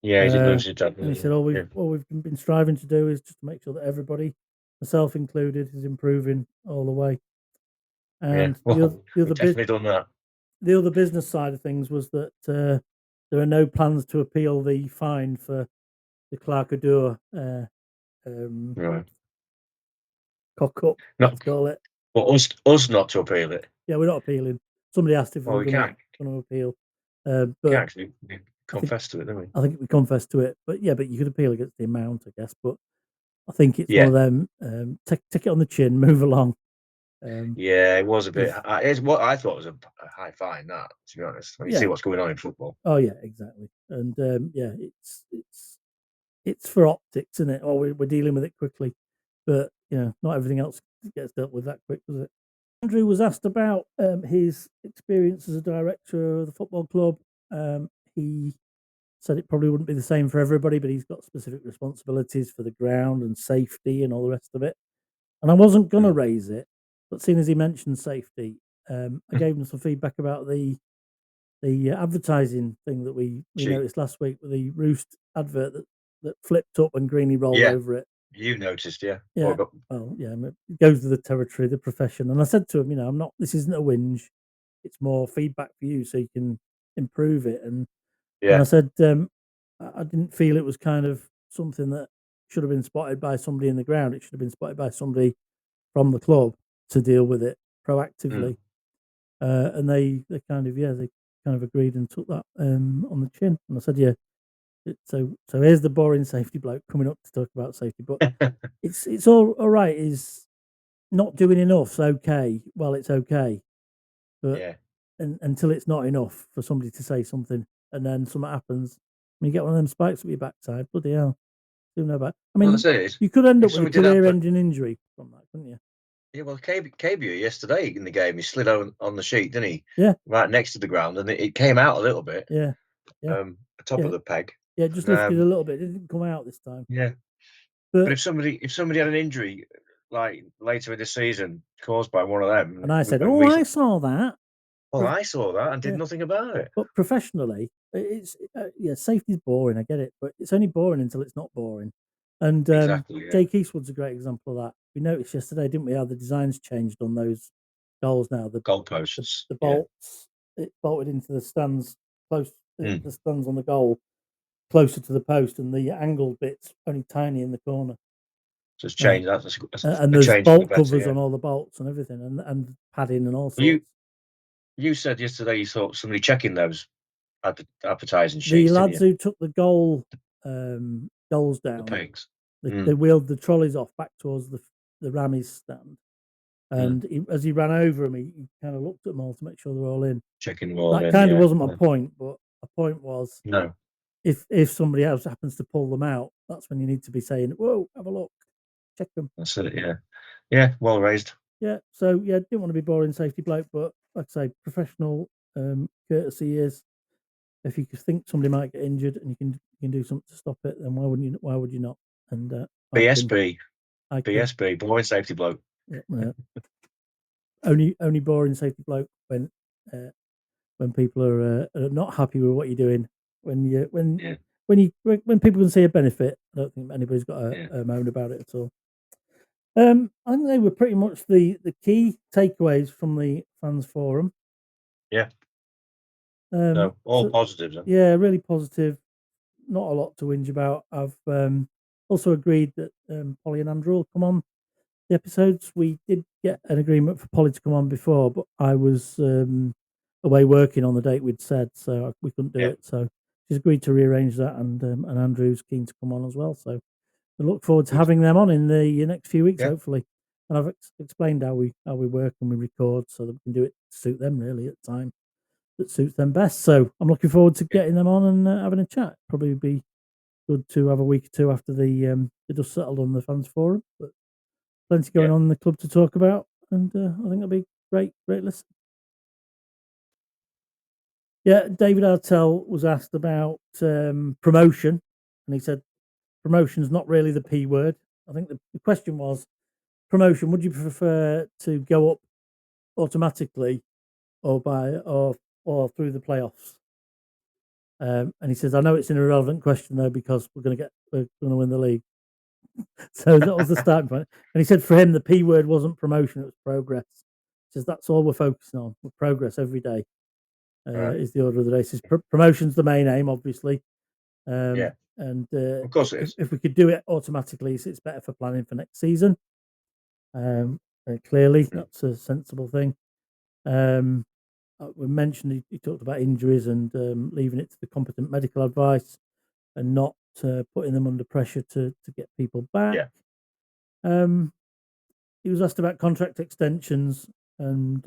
Speaker 4: Yeah, he's lose his dad.
Speaker 3: And he said, "All we've been striving to do is just to make sure that everybody, myself included, is improving all the way." And
Speaker 4: well, we've definitely done that.
Speaker 3: The other business side of things was that there are no plans to appeal the fine for the Clarkadur
Speaker 4: Right.
Speaker 3: cock up, let's call it.
Speaker 4: But us not to appeal it.
Speaker 3: Yeah, we're not appealing. Somebody asked if we were going to appeal. But
Speaker 4: we actually confess to it, don't we?
Speaker 3: I think we confess to it. But yeah, but you could appeal against the amount, I guess. But I think it's one of them. Take it on the chin, move along.
Speaker 4: Yeah, it was a bit. It's what I thought was a high fine. That, to be honest, when you see what's going on in football.
Speaker 3: Oh yeah, exactly. And yeah, it's for optics, isn't it? Or we're dealing with it quickly, but not everything else gets dealt with that quick, does it? Andrew was asked about his experience as a director of the football club. He said it probably wouldn't be the same for everybody, but he's got specific responsibilities for the ground and safety and all the rest of it. And I wasn't going to raise it, but seeing as he mentioned safety, I gave him some feedback about the advertising thing that we noticed last week with the Roost advert that flipped up and Greeny rolled over it.
Speaker 4: You noticed, yeah.
Speaker 3: Yeah. Well, yeah, it goes with the territory, the profession. And I said to him, this isn't a whinge. It's more feedback for you so you can improve it. And I said, I didn't feel it was kind of something that should have been spotted by somebody in the ground. It should have been spotted by somebody from the club to deal with it proactively. And they kind of agreed and took that on the chin. And I said, yeah. So here's the boring safety bloke coming up to talk about safety, but it's all right. Is not doing enough's okay. Well, it's okay, but until it's not enough for somebody to say something, and then something happens, when you get one of them spikes up your backside, bloody hell, you know about. I mean, you could end up with a career-ending injury from that, couldn't you?
Speaker 4: Yeah, well, KBU yesterday in the game, he slid on the sheet, didn't he?
Speaker 3: Yeah,
Speaker 4: right next to the ground, and it came out a little bit.
Speaker 3: Yeah.
Speaker 4: Top of the peg.
Speaker 3: Yeah, just lifted a little bit. It didn't come out this time.
Speaker 4: Yeah, but if somebody had an injury like later in the season caused by one of them,
Speaker 3: and I said, I saw that.
Speaker 4: Well, I saw that and did nothing about it.
Speaker 3: But professionally, it's safety's boring. I get it, but it's only boring until it's not boring. And Jake Eastwood's a great example of that. We noticed yesterday, didn't we, how the designs changed on those goals now. The
Speaker 4: goalposts,
Speaker 3: the bolts, it bolted into the stands close. The stands on the goal closer to the post, and the angled bits only tiny in the corner.
Speaker 4: So it's changed.
Speaker 3: And there's bolt covers on all the bolts and everything, and padding and all sorts.
Speaker 4: You said yesterday you thought somebody checking those advertising sheets.
Speaker 3: The lads who took the goals down,
Speaker 4: the pegs.
Speaker 3: They wheeled the trolleys off back towards the Rammies stand, and as he ran over them, he kind of looked at them all to make sure they're all in.
Speaker 4: Checking them all in.
Speaker 3: That kind of wasn't my point, but a point was
Speaker 4: no.
Speaker 3: If somebody else happens to pull them out, that's when you need to be saying, "Whoa, have a look, check them."
Speaker 4: That's it. Yeah, well raised.
Speaker 3: Yeah, so didn't want to be boring safety bloke, but like I say, professional courtesy is if you think somebody might get injured and you can do something to stop it, then why would you not? And
Speaker 4: BSB, boring safety bloke.
Speaker 3: Yeah, only boring safety bloke when people are not happy with what you're doing. When people can see a benefit, I don't think anybody's got a moan about it at all. I think they were pretty much the key takeaways from the fans forum.
Speaker 4: Yeah. No, all positives. Huh?
Speaker 3: Yeah, really positive. Not a lot to whinge about. I've also agreed that Polly and Andrew will come on the episodes. We did get an agreement for Polly to come on before, but I was away working on the date we'd said, so we couldn't do it. So she's agreed to rearrange that, and Andrew's keen to come on as well. So I look forward to having them on in the next few weeks, hopefully. And I've explained how we work and we record so that we can do it to suit them really at the time that suits them best. So I'm looking forward to getting them on and having a chat. Probably be good to have a week or two after the dust settled on the fans forum, but plenty going on in the club to talk about, and I think it'll be great listen. Yeah, David Artell was asked about promotion, and he said promotion's not really the P word. I think the question was promotion. Would you prefer to go up automatically or through the playoffs? And he says, "I know it's an irrelevant question though because we're going to win the league." So that was the starting point. And he said for him, the P word wasn't promotion; it was progress. He says that's all we're focusing on. We're progress every day. Is the order of the day. He says promotion's the main aim, obviously.
Speaker 4: Yeah.
Speaker 3: And
Speaker 4: Of course it is.
Speaker 3: if we could do it automatically, it's better for planning for next season. Clearly, that's a sensible thing. We mentioned he talked about injuries and leaving it to the competent medical advice and not putting them under pressure to get people back.
Speaker 4: Yeah.
Speaker 3: He was asked about contract extensions and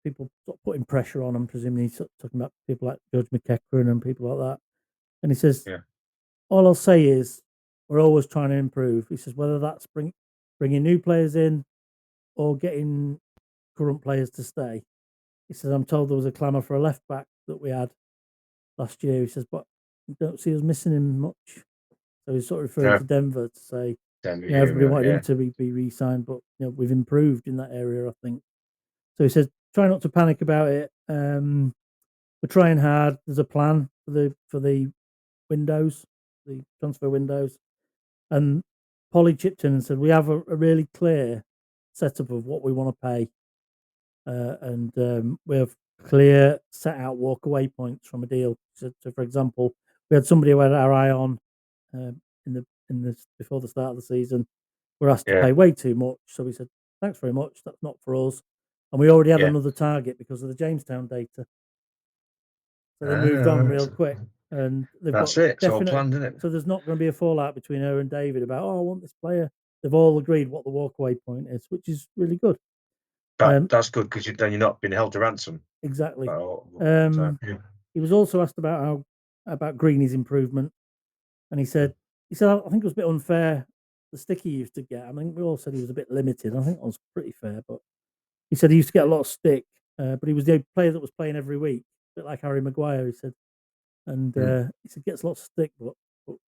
Speaker 3: people sort of putting pressure on him. Presumably, he's talking about people like George McEachran and people like that. And he says, all I'll say is we're always trying to improve. He says, whether that's bringing new players in or getting current players to stay. He says, I'm told there was a clamour for a left back that we had last year. He says, but I don't see us missing him much. So he's sort of referring to Denver to say, everybody wanted him to be re-signed, but we've improved in that area, I think. So he says, try not to panic about it. We're trying hard. There's a plan for the windows, the transfer windows. And Polly chipped in and said, we have a really clear setup of what we want to pay. And we have clear set out walk away points from a deal. So for example, we had somebody who had our eye on before the start of the season. We're asked to pay way too much. So we said, thanks very much. That's not for us. And we already had another target because of the Jamestown data. So they moved on real quick. And they've got
Speaker 4: it's all planned, isn't it?
Speaker 3: So there's not going to be a fallout between her and David about, I want this player. They've all agreed what the walkaway point is, which is really good.
Speaker 4: That's good because then you're not being held to ransom.
Speaker 3: Exactly. He was also asked about Greeny's improvement, and he said, I think it was a bit unfair the stick he used to get. I mean, we all said he was a bit limited. I think that was pretty fair, but he said he used to get a lot of stick, but he was the player that was playing every week, a bit like Harry Maguire. He said, and he said gets lots of stick, but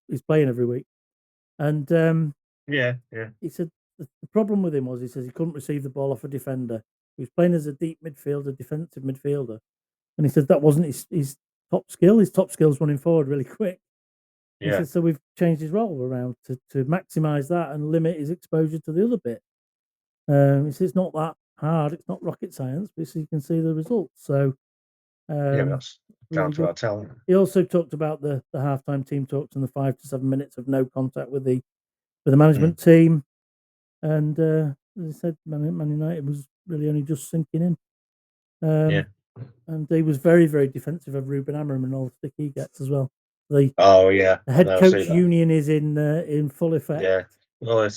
Speaker 3: he's playing every week, and he said the problem with him was he says he couldn't receive the ball off a defender. He was playing as a deep midfielder, defensive midfielder. And he said that wasn't his top skill. His top skill is running forward really quick. He said, so we've changed his role around to maximise that and limit his exposure to the other bit. He said it's not that hard. It's not rocket science, but so you can see the results. So
Speaker 4: that's down to our talent.
Speaker 3: He also talked about the halftime team talks and the 5 to 7 minutes of no contact with the management team. And as I said, Man United was really only just sinking in. And he was very, very defensive of Ruben Amorim and all the stick he gets as well. The head coach union is in full effect.
Speaker 4: Yeah. Well,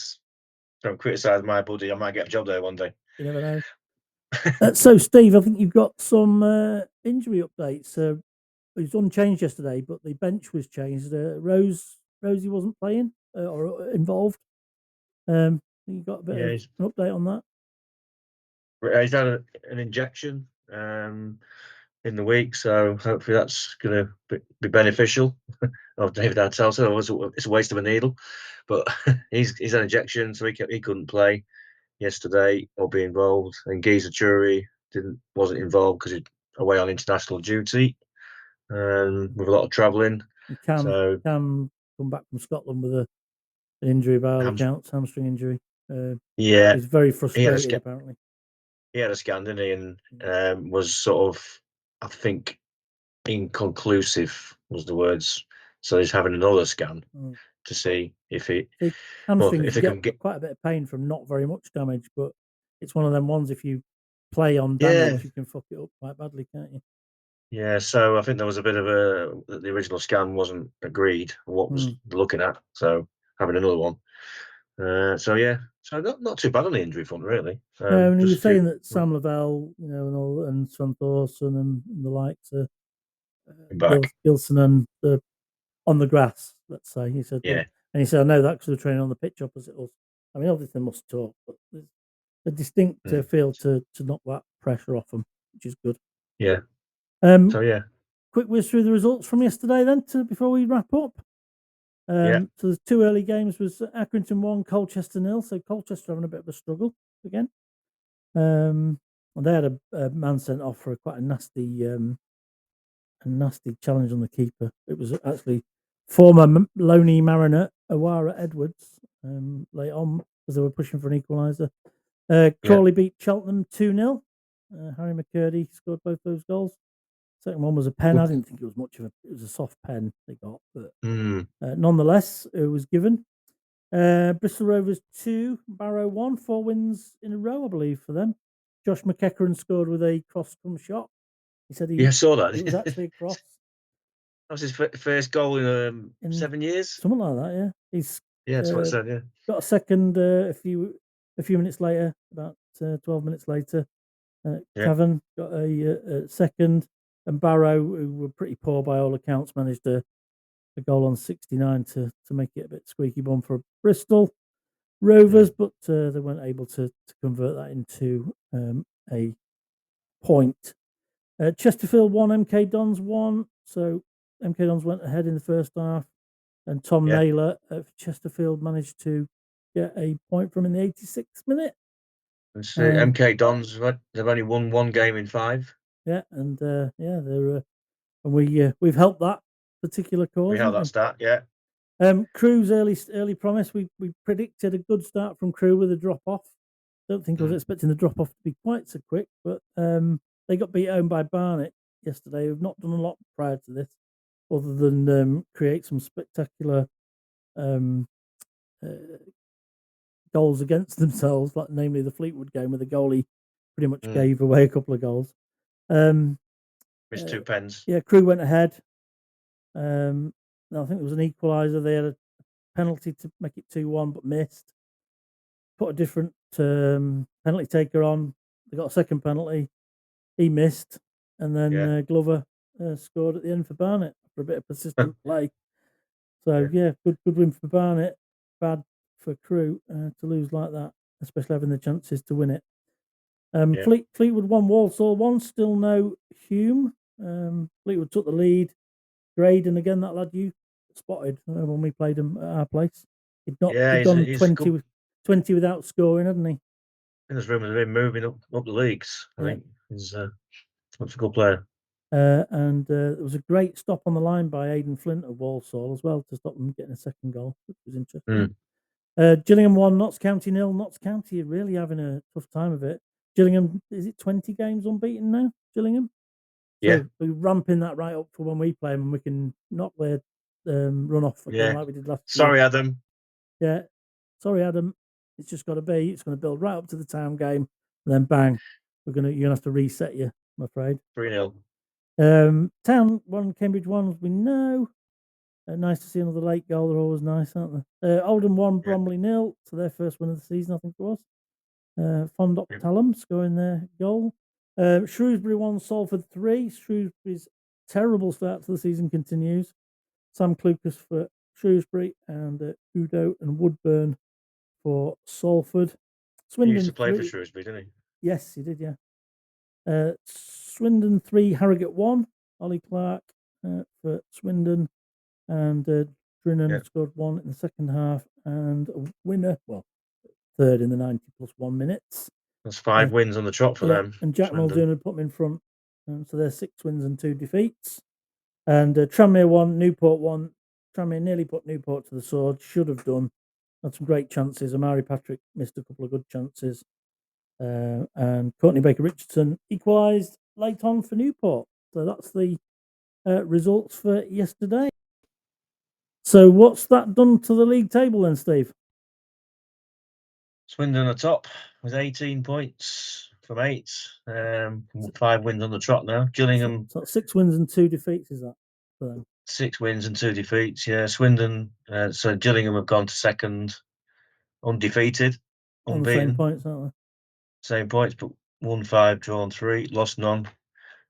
Speaker 4: don't criticise my buddy. I might get a job there one day.
Speaker 3: You never know. So, Steve, I think you've got some injury updates. It was unchanged yesterday, but the bench was changed. Rosie wasn't playing or involved. You got a bit of an update on that?
Speaker 4: He's had an injection in the week, so hopefully that's going to be beneficial. Of David Arteta, it's a waste of a needle, but he's had an injection, so he couldn't play yesterday or be involved. And Giza Churi wasn't involved because he's away on international duty with a lot of travelling.
Speaker 3: Cam come back from Scotland with an injury by all accounts, hamstring injury. He's very frustrated apparently.
Speaker 4: He had a scan, didn't he? And was sort of, I think, inconclusive was the words. So he's having another scan to see if he.
Speaker 3: Hamstrings get quite a bit of pain from not very much damage, but it's one of them ones. If you play on damage, you can fuck it up quite badly, can't you?
Speaker 4: Yeah. So I think there was a bit of the original scan wasn't agreed what was looking at. So having another one. So not too bad on the injury front, really.
Speaker 3: And he was saying that Sam Lavelle, and Sven Thorson and the likes are Gilson and on the grass. Let's say he said, and he said, I know that because they're training on the pitch opposite us. I mean, obviously they must talk, but there's a distinct feel to knock that pressure off them, which is good.
Speaker 4: Yeah.
Speaker 3: Quick whiz through the results from yesterday, then, before we wrap up. So the two early games was Accrington 1, Colchester 0. So Colchester having a bit of a struggle again. And they had a man sent off for quite a nasty a nasty challenge on the keeper. It was actually former Loney Mariner Awara Edwards late on as they were pushing for an equaliser. Crawley beat Cheltenham 2-0. Harry McCurdy scored both those goals. Second one was a pen. I didn't think it was much of it was a soft pen they got, but nonetheless, it was given. Bristol Rovers 2, Barrow 1, 4 wins in a row, I believe, for them. Josh McEachran scored with a cross-come shot. He said
Speaker 4: I saw that.
Speaker 3: it was actually a cross.
Speaker 4: That was his first goal in 7 years.
Speaker 3: Something like that, yeah. He's
Speaker 4: that's what I said, yeah.
Speaker 3: got a second a few minutes later, about 12 minutes later. Cavan got a second, and Barrow, who were pretty poor by all accounts, managed a goal on 69 to make it a bit squeaky bum for Bristol Rovers, but they weren't able to convert that into a point. Chesterfield 1, MK Dons 1. So MK Dons went ahead in the first half, and Tom Naylor at Chesterfield managed to get a point from in the 86th minute.
Speaker 4: MK Dons, they've only won 1 game in 5.
Speaker 3: Yeah, and they're and we've helped that particular cause.
Speaker 4: We held that start, yeah.
Speaker 3: Crew's early promise. We predicted a good start from Crew with a drop off. Don't think I was expecting the drop off to be quite so quick, but they got beat home by Barnet yesterday, who've not done a lot prior to this, other than create some spectacular goals against themselves, like namely the Fleetwood game where the goalie pretty much gave away a couple of goals.
Speaker 4: Missed 2 pens.
Speaker 3: Yeah, Crew went ahead. I think there was an equaliser. They had a penalty to make it 2-1, but missed. Put a different penalty taker on. They got a second penalty. He missed, and then Glover scored at the end for Barnet for a bit of persistent play. So good win for Barnet. Bad for Crew to lose like that, especially having the chances to win it. Fleetwood 1, Walsall 1. Still no Hume. Fleetwood took the lead. Graydon again, that lad you spotted when we played him at our place. He'd gone 20 without scoring, hadn't he?
Speaker 4: There's rumours of him moving up the leagues. I think he's a good player.
Speaker 3: And there was a great stop on the line by Aidan Flint of Walsall as well to stop them getting a second goal, which was interesting. Gillingham 1, Notts County 0. Notts County are really having a tough time of it. Gillingham, is it 20 games unbeaten now, Gillingham? So we're ramping that right up for when we play them, and we can knock their run off again like we did last year.
Speaker 4: Sorry, Adam.
Speaker 3: Yeah. Sorry, Adam. It's just got to be. It's going to build right up to the Town game, and then bang, you're going to have to reset you, I'm afraid.
Speaker 4: 3-0.
Speaker 3: Town 1, Cambridge 1, as we know. Nice to see another late goal. They're always nice, aren't they? Oldham 1, Bromley 0. So their first win of the season, I think it was. Fondop Talum scoring their goal. Shrewsbury 1, Salford 3. Shrewsbury's terrible start to the season continues. Sam Clucas for Shrewsbury and Udo and Woodburn for Salford. Swindon
Speaker 4: He used to play
Speaker 3: 3.
Speaker 4: for Shrewsbury, didn't he?
Speaker 3: Yes, he did, yeah. Swindon 3, Harrogate 1. Ollie Clark for Swindon. And Drinnan scored 1 in the second half. And a winner, third in the 90 plus 1 minutes.
Speaker 4: That's 5 wins on the trot for them.
Speaker 3: And Jack Muldoon had put them in front. So they're 6 wins and 2 defeats. And Tranmere 1, Newport 1. Tranmere nearly put Newport to the sword. Should have done. Had some great chances. Amari Patrick missed a couple of good chances. And Courtney Baker Richardson equalised late on for Newport. So that's the results for yesterday. So what's that done to the league table then, Steve?
Speaker 4: Swindon are top with 18 points from 8. 5 wins on the trot now. Gillingham.
Speaker 3: So 6 wins and 2 defeats, is that for them?
Speaker 4: 6 wins and 2 defeats, yeah. Swindon, so Gillingham have gone to second, undefeated,
Speaker 3: on the
Speaker 4: unbeaten.
Speaker 3: same points, aren't
Speaker 4: Same points, but won 5, drawn 3, lost none.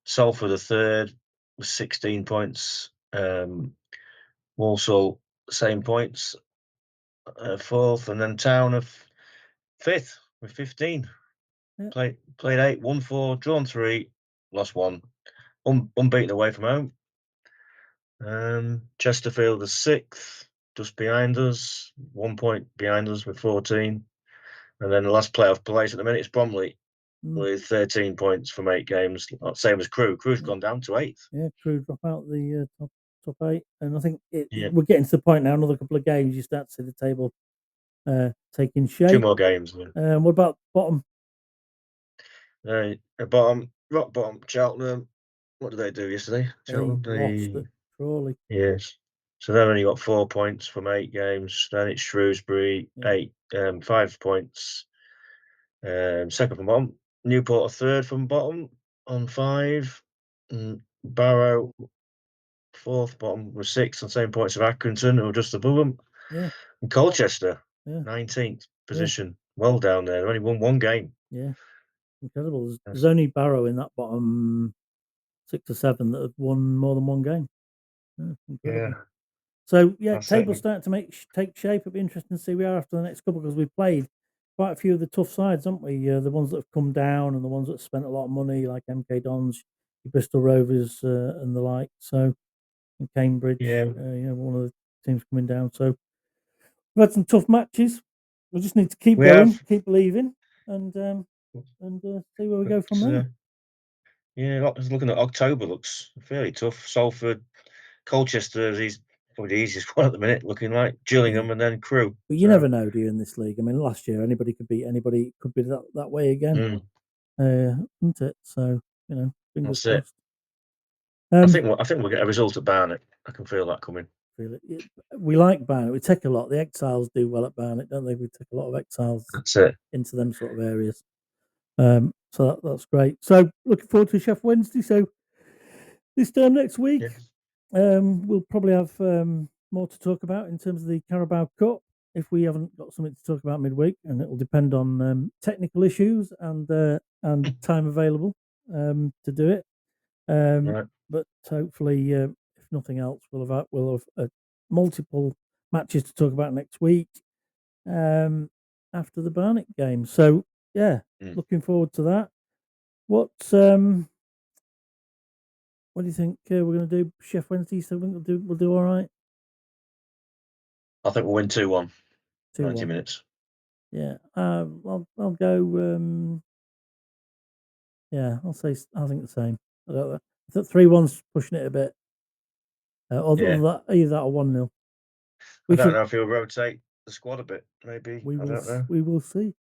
Speaker 4: Salford are third with 16 points. Walsall, same points, fourth, and then Town of fifth with 15.
Speaker 3: Yep.
Speaker 4: Played 8, won 4, drawn 3, lost 1. Unbeaten away from home. Chesterfield is 6th, just behind us, 1 point behind us with 14. And then the last playoff place at the minute is Bromley with 13 points from 8 games. Same as Crewe. Crew's gone down to 8th.
Speaker 3: Yeah, Crewe drop out the top 8. And I think
Speaker 4: Yeah.
Speaker 3: we're getting to the point now, another couple of games, you start to see the table taking shape.
Speaker 4: 2 more games.
Speaker 3: What about bottom?
Speaker 4: Rock bottom, Cheltenham. What did they do yesterday? Cheltenham?
Speaker 3: Lost at Crawley.
Speaker 4: Yes. So they've only got 4 points from 8 games. Then it's Shrewsbury, 5 points. Second from bottom. Newport are third from bottom on 5. Barrow, fourth bottom with 6 on the same points of Accrington, who are just above them.
Speaker 3: Yeah.
Speaker 4: And Colchester,
Speaker 3: Yeah.
Speaker 4: 19th position. Well down there. They've only won 1 game.
Speaker 3: Yeah. Incredible. There's only Barrow in that bottom 6 or 7 that have won more than 1 game. Incredible.
Speaker 4: Yeah.
Speaker 3: So,
Speaker 4: That's
Speaker 3: table's
Speaker 4: it.
Speaker 3: starting to take shape. It'll be interesting to see where we are after the next couple, because we've played quite a few of the tough sides, haven't we? The ones that have come down and the ones that have spent a lot of money, like MK Dons, Bristol Rovers, and the like. So, in Cambridge, one of the teams coming down. So, we've had some tough matches. We just need to keep going, keep believing, and see where we go from there.
Speaker 4: Looking at October looks fairly tough. Salford, Colchester is probably the easiest one at the minute, looking like Gillingham and then Crewe.
Speaker 3: But you never know, do you, in this league? I mean, last year anybody could beat anybody, could be that way again, isn't it? So fingers crossed.
Speaker 4: I think we'll get a result at Barnet. I can feel that coming.
Speaker 3: We like Barnet. We take a lot. The Exiles do well at Barnet, don't they? We take a lot of Exiles into them sort of areas. So that's great. So looking forward to Sheffield Wednesday. So this time next week, we'll probably have more to talk about in terms of the Carabao Cup, if we haven't got something to talk about midweek, and it will depend on technical issues and time available to do it. But hopefully, if nothing else, we'll have multiple matches to talk about next week after the Barnet game. So looking forward to that. What do you think we're going to do? Sheffield Wednesday, so we'll do all right.
Speaker 4: I think we'll win 2-1. 90
Speaker 3: 2-1.
Speaker 4: minutes.
Speaker 3: Yeah, I'll go. I'll say I think the same. I thought 3-1's pushing it a bit. Either that or 1-0.
Speaker 4: I don't know if he'll rotate the squad a bit. Maybe I don't know.
Speaker 3: We will see.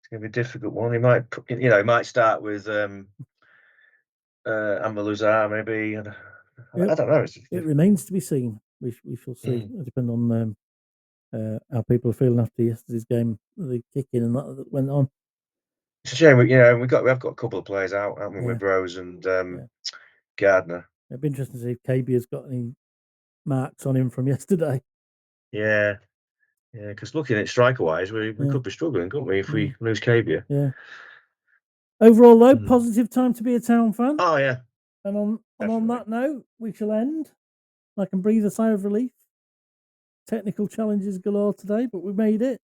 Speaker 4: It's going to be a difficult one. He might start with Amaluzor, maybe. I don't know.
Speaker 3: It remains to be seen. We shall see. It depends on how people are feeling after yesterday's game, the kicking and that went on.
Speaker 4: It's a shame. We have got a couple of players out, haven't we, with Rose and Gardner.
Speaker 3: It'd be interesting to see if KB has got any marks on him from yesterday.
Speaker 4: Yeah, because looking at striker-wise, we could be struggling, couldn't we, if we lose KB?
Speaker 3: Yeah. Overall, though, positive time to be a Town fan.
Speaker 4: Oh, yeah.
Speaker 3: And on that note, we shall end. I can breathe a sigh of relief. Technical challenges galore today, but we made it.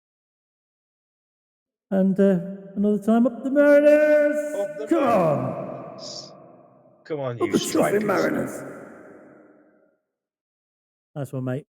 Speaker 3: And another time, up the Mariners! Come on!
Speaker 4: Come on,
Speaker 3: you strikers. Mariners! Nice one, mate.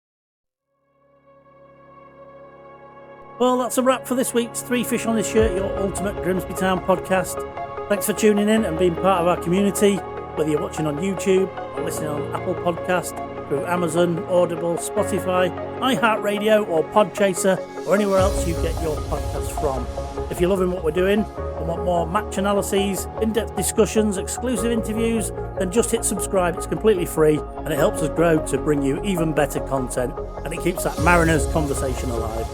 Speaker 3: Well, that's a wrap for this week's Three Fish on This Shirt, your ultimate Grimsby Town podcast. Thanks for tuning in and being part of our community, whether you're watching on YouTube or listening on Apple Podcast, through Amazon, Audible, Spotify, iHeartRadio or Podchaser, or anywhere else you get your podcasts from. If you're loving what we're doing and want more match analyses, in-depth discussions, exclusive interviews, then just hit subscribe. It's completely free and it helps us grow to bring you even better content, and it keeps that Mariners conversation alive.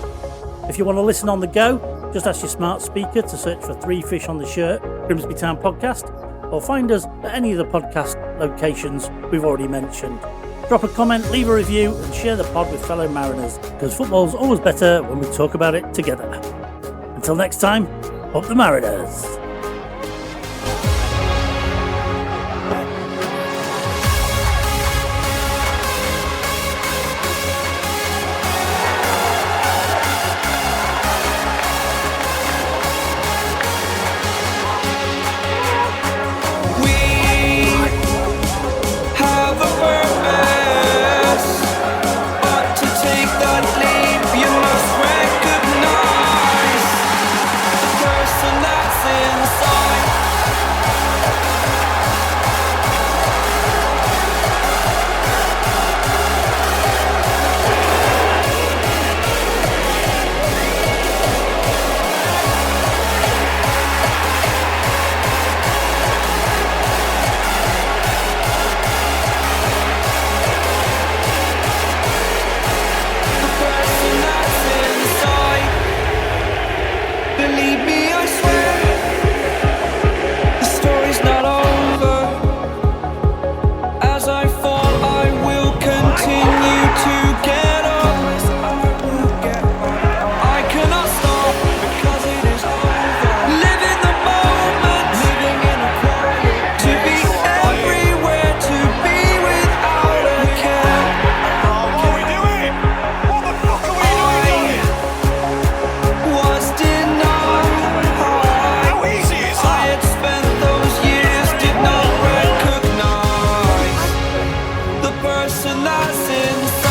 Speaker 3: If you want to listen on the go, just ask your smart speaker to search for Three Fish on the Shirt, Grimsby Town Podcast, or find us at any of the podcast locations we've already mentioned. Drop a comment, leave a review, and share the pod with fellow Mariners, because football's always better when we talk about it together. Until next time, up the Mariners!
Speaker 6: You must recognize the person that's in nothing.